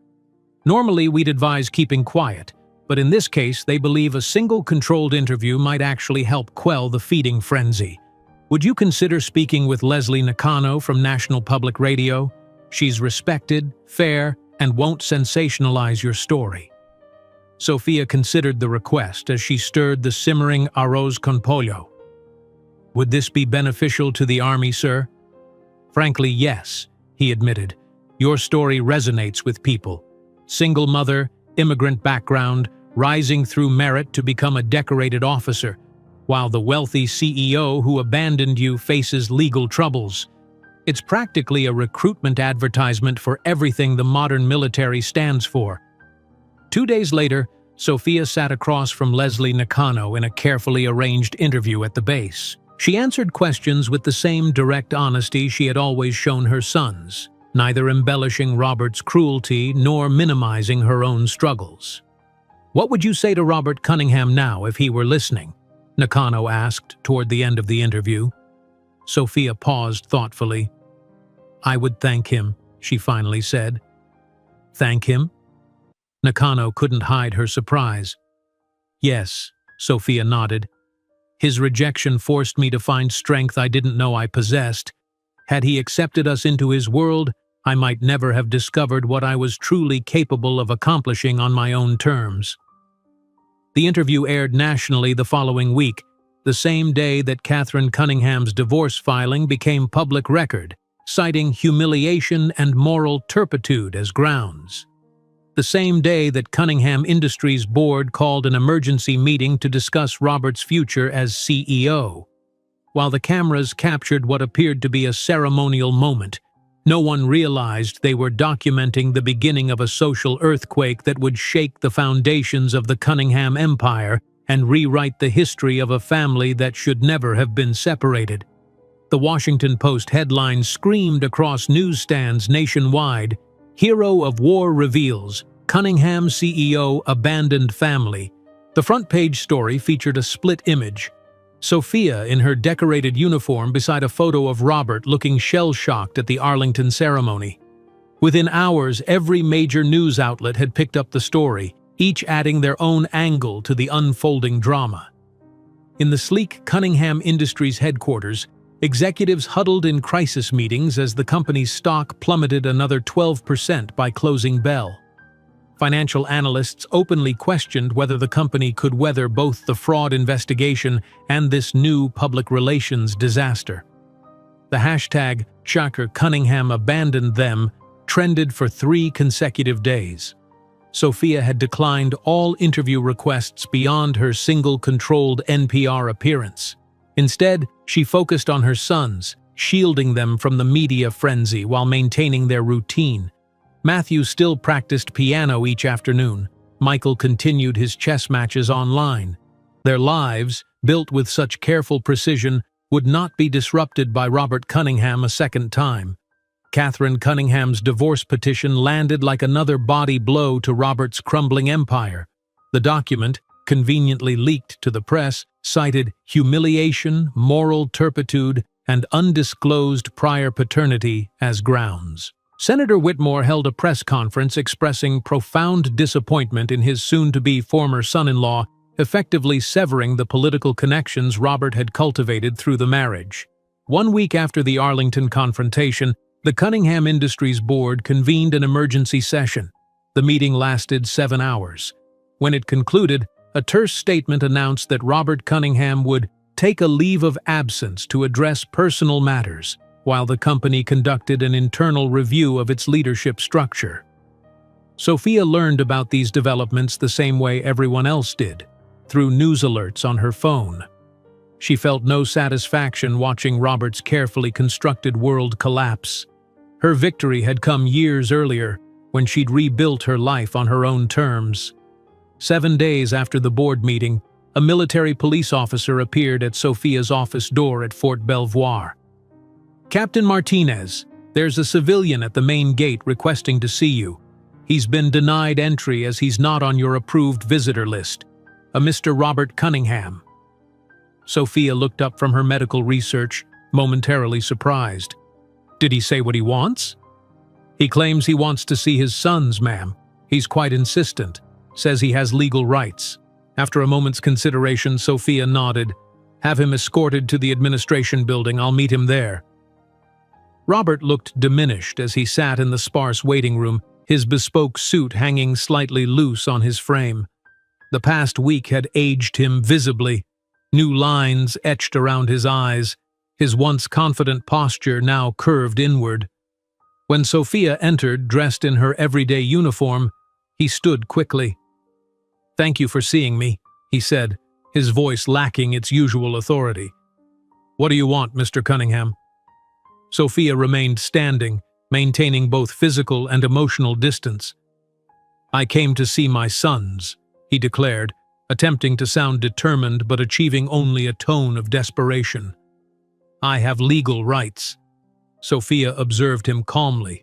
Normally, we'd advise keeping quiet, but in this case they believe a single controlled interview might actually help quell the feeding frenzy. Would you consider speaking with Leslie Nakano from National Public Radio? She's respected, fair, and won't sensationalize your story. Sophia considered the request as she stirred the simmering arroz con pollo. Would this be beneficial to the army, sir? Frankly, yes, he admitted. Your story resonates with people. Single mother, immigrant background, rising through merit to become a decorated officer, while the wealthy CEO who abandoned you faces legal troubles. It's practically a recruitment advertisement for everything the modern military stands for. 2 days later, Sophia sat across from Leslie Nakano in a carefully arranged interview at the base. She answered questions with the same direct honesty she had always shown her sons, neither embellishing Robert's cruelty nor minimizing her own struggles. "What would you say to Robert Cunningham now if he were listening?" Nakano asked toward the end of the interview. Sophia paused thoughtfully. "I would thank him," she finally said. "Thank him?" Nakano couldn't hide her surprise. "Yes," Sophia nodded. "His rejection forced me to find strength I didn't know I possessed. Had he accepted us into his world, I might never have discovered what I was truly capable of accomplishing on my own terms." The interview aired nationally the following week, the same day that Catherine Cunningham's divorce filing became public record, citing humiliation and moral turpitude as grounds. The same day that Cunningham Industries board called an emergency meeting to discuss Robert's future as CEO. While the cameras captured what appeared to be a ceremonial moment, no one realized they were documenting the beginning of a social earthquake that would shake the foundations of the Cunningham empire and rewrite the history of a family that should never have been separated. The Washington Post headline screamed across newsstands nationwide, "Hero of War reveals, Cunningham CEO abandoned family." The front page story featured a split image. Sophia in her decorated uniform beside a photo of Robert looking shell-shocked at the Arlington ceremony. Within hours, every major news outlet had picked up the story, each adding their own angle to the unfolding drama. In the sleek Cunningham Industries headquarters, executives huddled in crisis meetings as the company's stock plummeted another 12% by closing bell. Financial analysts openly questioned whether the company could weather both the fraud investigation and this new public relations disaster. The hashtag #Cunningham abandoned them trended for 3 consecutive days. Sophia had declined all interview requests beyond her single controlled NPR appearance. Instead, she focused on her sons, shielding them from the media frenzy while maintaining their routine. Matthew still practiced piano each afternoon. Michael continued his chess matches online. Their lives, built with such careful precision, would not be disrupted by Robert Cunningham a second time. Catherine Cunningham's divorce petition landed like another body blow to Robert's crumbling empire. The document, conveniently leaked to the press, cited humiliation, moral turpitude, and undisclosed prior paternity as grounds. Senator Whitmore held a press conference expressing profound disappointment in his soon-to-be former son-in-law, effectively severing the political connections Robert had cultivated through the marriage. 1 week after the Arlington confrontation, the Cunningham Industries board convened an emergency session. The meeting lasted 7 hours. When it concluded, a terse statement announced that Robert Cunningham would take a leave of absence to address personal matters, while the company conducted an internal review of its leadership structure. Sophia learned about these developments the same way everyone else did, through news alerts on her phone. She felt no satisfaction watching Robert's carefully constructed world collapse. Her victory had come years earlier, when she'd rebuilt her life on her own terms. 7 days after the board meeting, a military police officer appeared at Sophia's office door at Fort Belvoir. "Captain Martinez, there's a civilian at the main gate requesting to see you. He's been denied entry as he's not on your approved visitor list. A Mr. Robert Cunningham." Sophia looked up from her medical research, momentarily surprised. "Did he say what he wants?" "He claims he wants to see his sons, ma'am. He's quite insistent. Says he has legal rights. After a moment's consideration, Sophia nodded. Have him escorted to the administration building. I'll meet him there. Robert looked diminished as he sat in the sparse waiting room, his bespoke suit hanging slightly loose on his frame. The past week had aged him visibly. New lines etched around his eyes, his once confident posture now curved inward. When Sophia entered, dressed in her everyday uniform, he stood quickly. "Thank you for seeing me," he said, his voice lacking its usual authority. "What do you want, Mr. Cunningham?" Sophia remained standing, maintaining both physical and emotional distance. "I came to see my sons," he declared, attempting to sound determined but achieving only a tone of desperation. "I have legal rights." Sophia observed him calmly.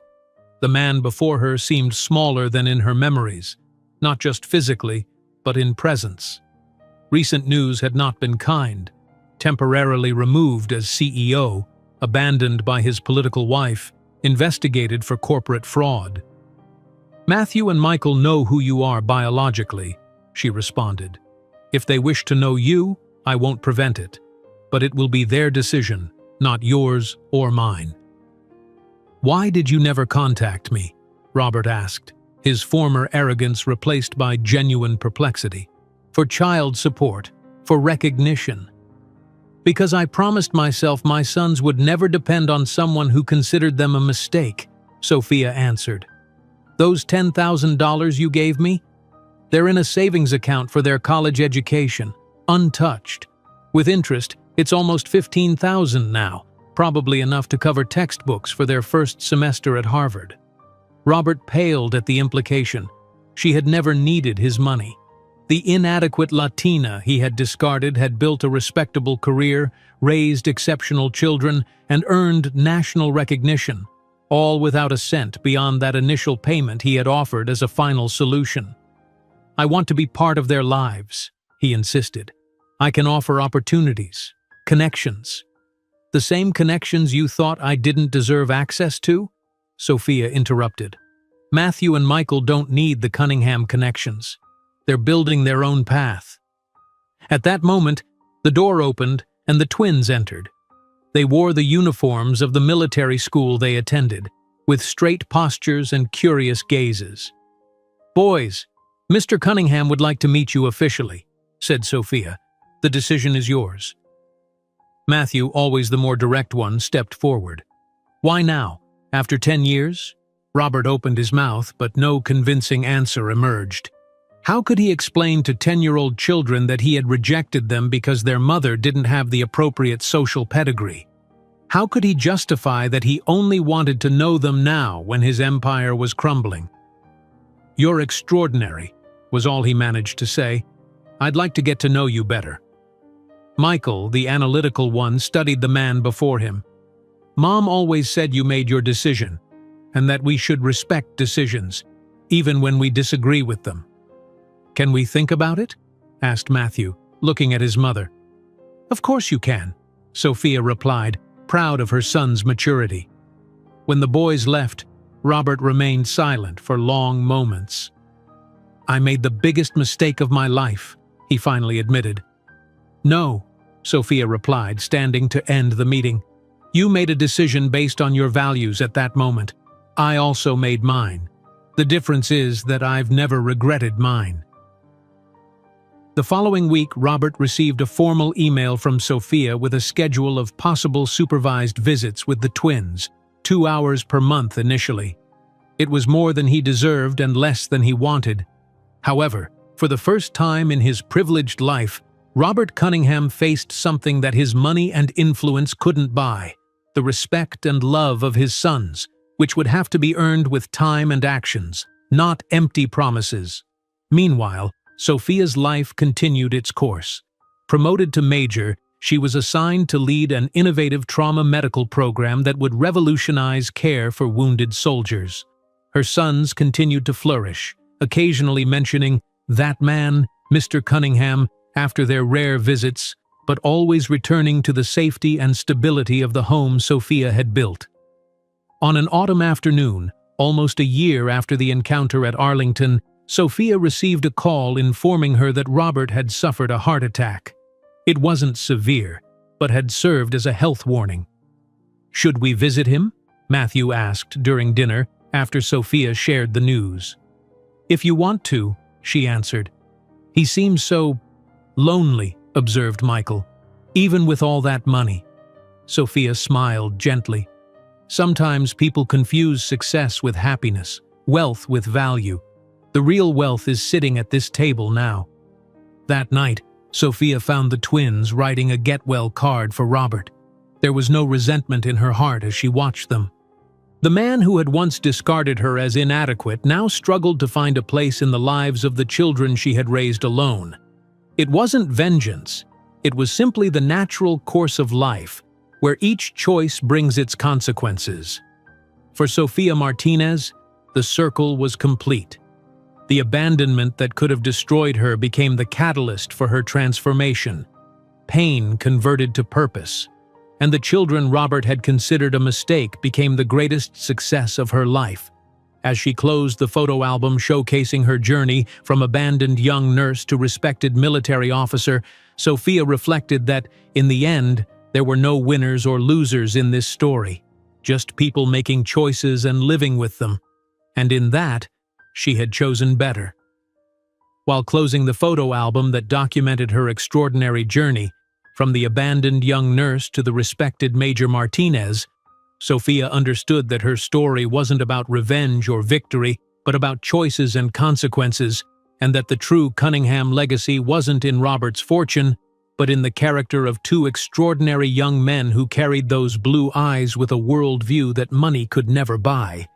The man before her seemed smaller than in her memories, not just physically, but in presence. Recent news had not been kind. Temporarily removed as CEO, abandoned by his political wife, investigated for corporate fraud. "Matthew and Michael know who you are biologically," she responded. "If they wish to know you, I won't prevent it. But it will be their decision, not yours or mine." "Why did you never contact me?" Robert asked, his former arrogance replaced by genuine perplexity. "For child support, for recognition." "Because I promised myself my sons would never depend on someone who considered them a mistake," Sophia answered. "Those $10,000 you gave me? They're in a savings account for their college education, untouched. With interest, it's almost $15,000 now, probably enough to cover textbooks for their first semester at Harvard." Robert paled at the implication. She had never needed his money. The inadequate Latina he had discarded had built a respectable career, raised exceptional children, and earned national recognition, all without a cent beyond that initial payment he had offered as a final solution. "I want to be part of their lives," he insisted. "I can offer opportunities, connections." "The same connections you thought I didn't deserve access to?" Sophia interrupted. "Matthew and Michael don't need the Cunningham connections. They're building their own path." At that moment, the door opened and the twins entered. They wore the uniforms of the military school they attended, with straight postures and curious gazes. "Boys, Mr. Cunningham would like to meet you officially," said Sophia. "The decision is yours." Matthew, always the more direct one, stepped forward. "Why now? After 10 years?" Robert opened his mouth, but no convincing answer emerged. How could he explain to 10-year-old children that he had rejected them because their mother didn't have the appropriate social pedigree? How could he justify that he only wanted to know them now when his empire was crumbling? "You're extraordinary," was all he managed to say. "I'd like to get to know you better." Michael, the analytical one, studied the man before him. "Mom always said you made your decision, and that we should respect decisions, even when we disagree with them." "Can we think about it?" asked Matthew, looking at his mother. "Of course you can," Sophia replied, proud of her son's maturity. When the boys left, Robert remained silent for long moments. "I made the biggest mistake of my life," he finally admitted. "No," Sophia replied, standing to end the meeting. "You made a decision based on your values at that moment. I also made mine. The difference is that I've never regretted mine." The following week, Robert received a formal email from Sophia with a schedule of possible supervised visits with the twins, 2 hours per month initially. It was more than he deserved and less than he wanted. However, for the first time in his privileged life, Robert Cunningham faced something that his money and influence couldn't buy: the respect and love of his sons, which would have to be earned with time and actions, not empty promises. Meanwhile, Sophia's life continued its course. Promoted to major, she was assigned to lead an innovative trauma medical program that would revolutionize care for wounded soldiers. Her sons continued to flourish, occasionally mentioning "that man, Mr. Cunningham," after their rare visits, but always returning to the safety and stability of the home Sophia had built. On an autumn afternoon, almost a year after the encounter at Arlington, Sophia received a call informing her that Robert had suffered a heart attack. It wasn't severe, but had served as a health warning. "Should we visit him?" Matthew asked during dinner after Sophia shared the news. "If you want to," she answered. "He seems so lonely," observed Michael, "even with all that money." Sophia smiled gently. "Sometimes people confuse success with happiness, wealth with value. The real wealth is sitting at this table now." That night, Sophia found the twins writing a get-well card for Robert. There was no resentment in her heart as she watched them. The man who had once discarded her as inadequate now struggled to find a place in the lives of the children she had raised alone. It wasn't vengeance. It was simply the natural course of life, where each choice brings its consequences. For Sophia Martinez, the circle was complete. The abandonment that could have destroyed her became the catalyst for her transformation. Pain converted to purpose, and the children Robert had considered a mistake became the greatest success of her life. As she closed the photo album showcasing her journey from abandoned young nurse to respected military officer, Sophia reflected that, in the end, there were no winners or losers in this story, just people making choices and living with them. And in that, she had chosen better. While closing the photo album that documented her extraordinary journey, from the abandoned young nurse to the respected Major Martinez, Sophia understood that her story wasn't about revenge or victory, but about choices and consequences, and that the true Cunningham legacy wasn't in Robert's fortune, but in the character of two extraordinary young men who carried those blue eyes with a worldview that money could never buy.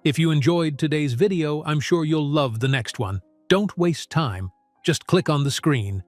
If you enjoyed today's video, I'm sure you'll love the next one. Don't waste time. Just click on the screen.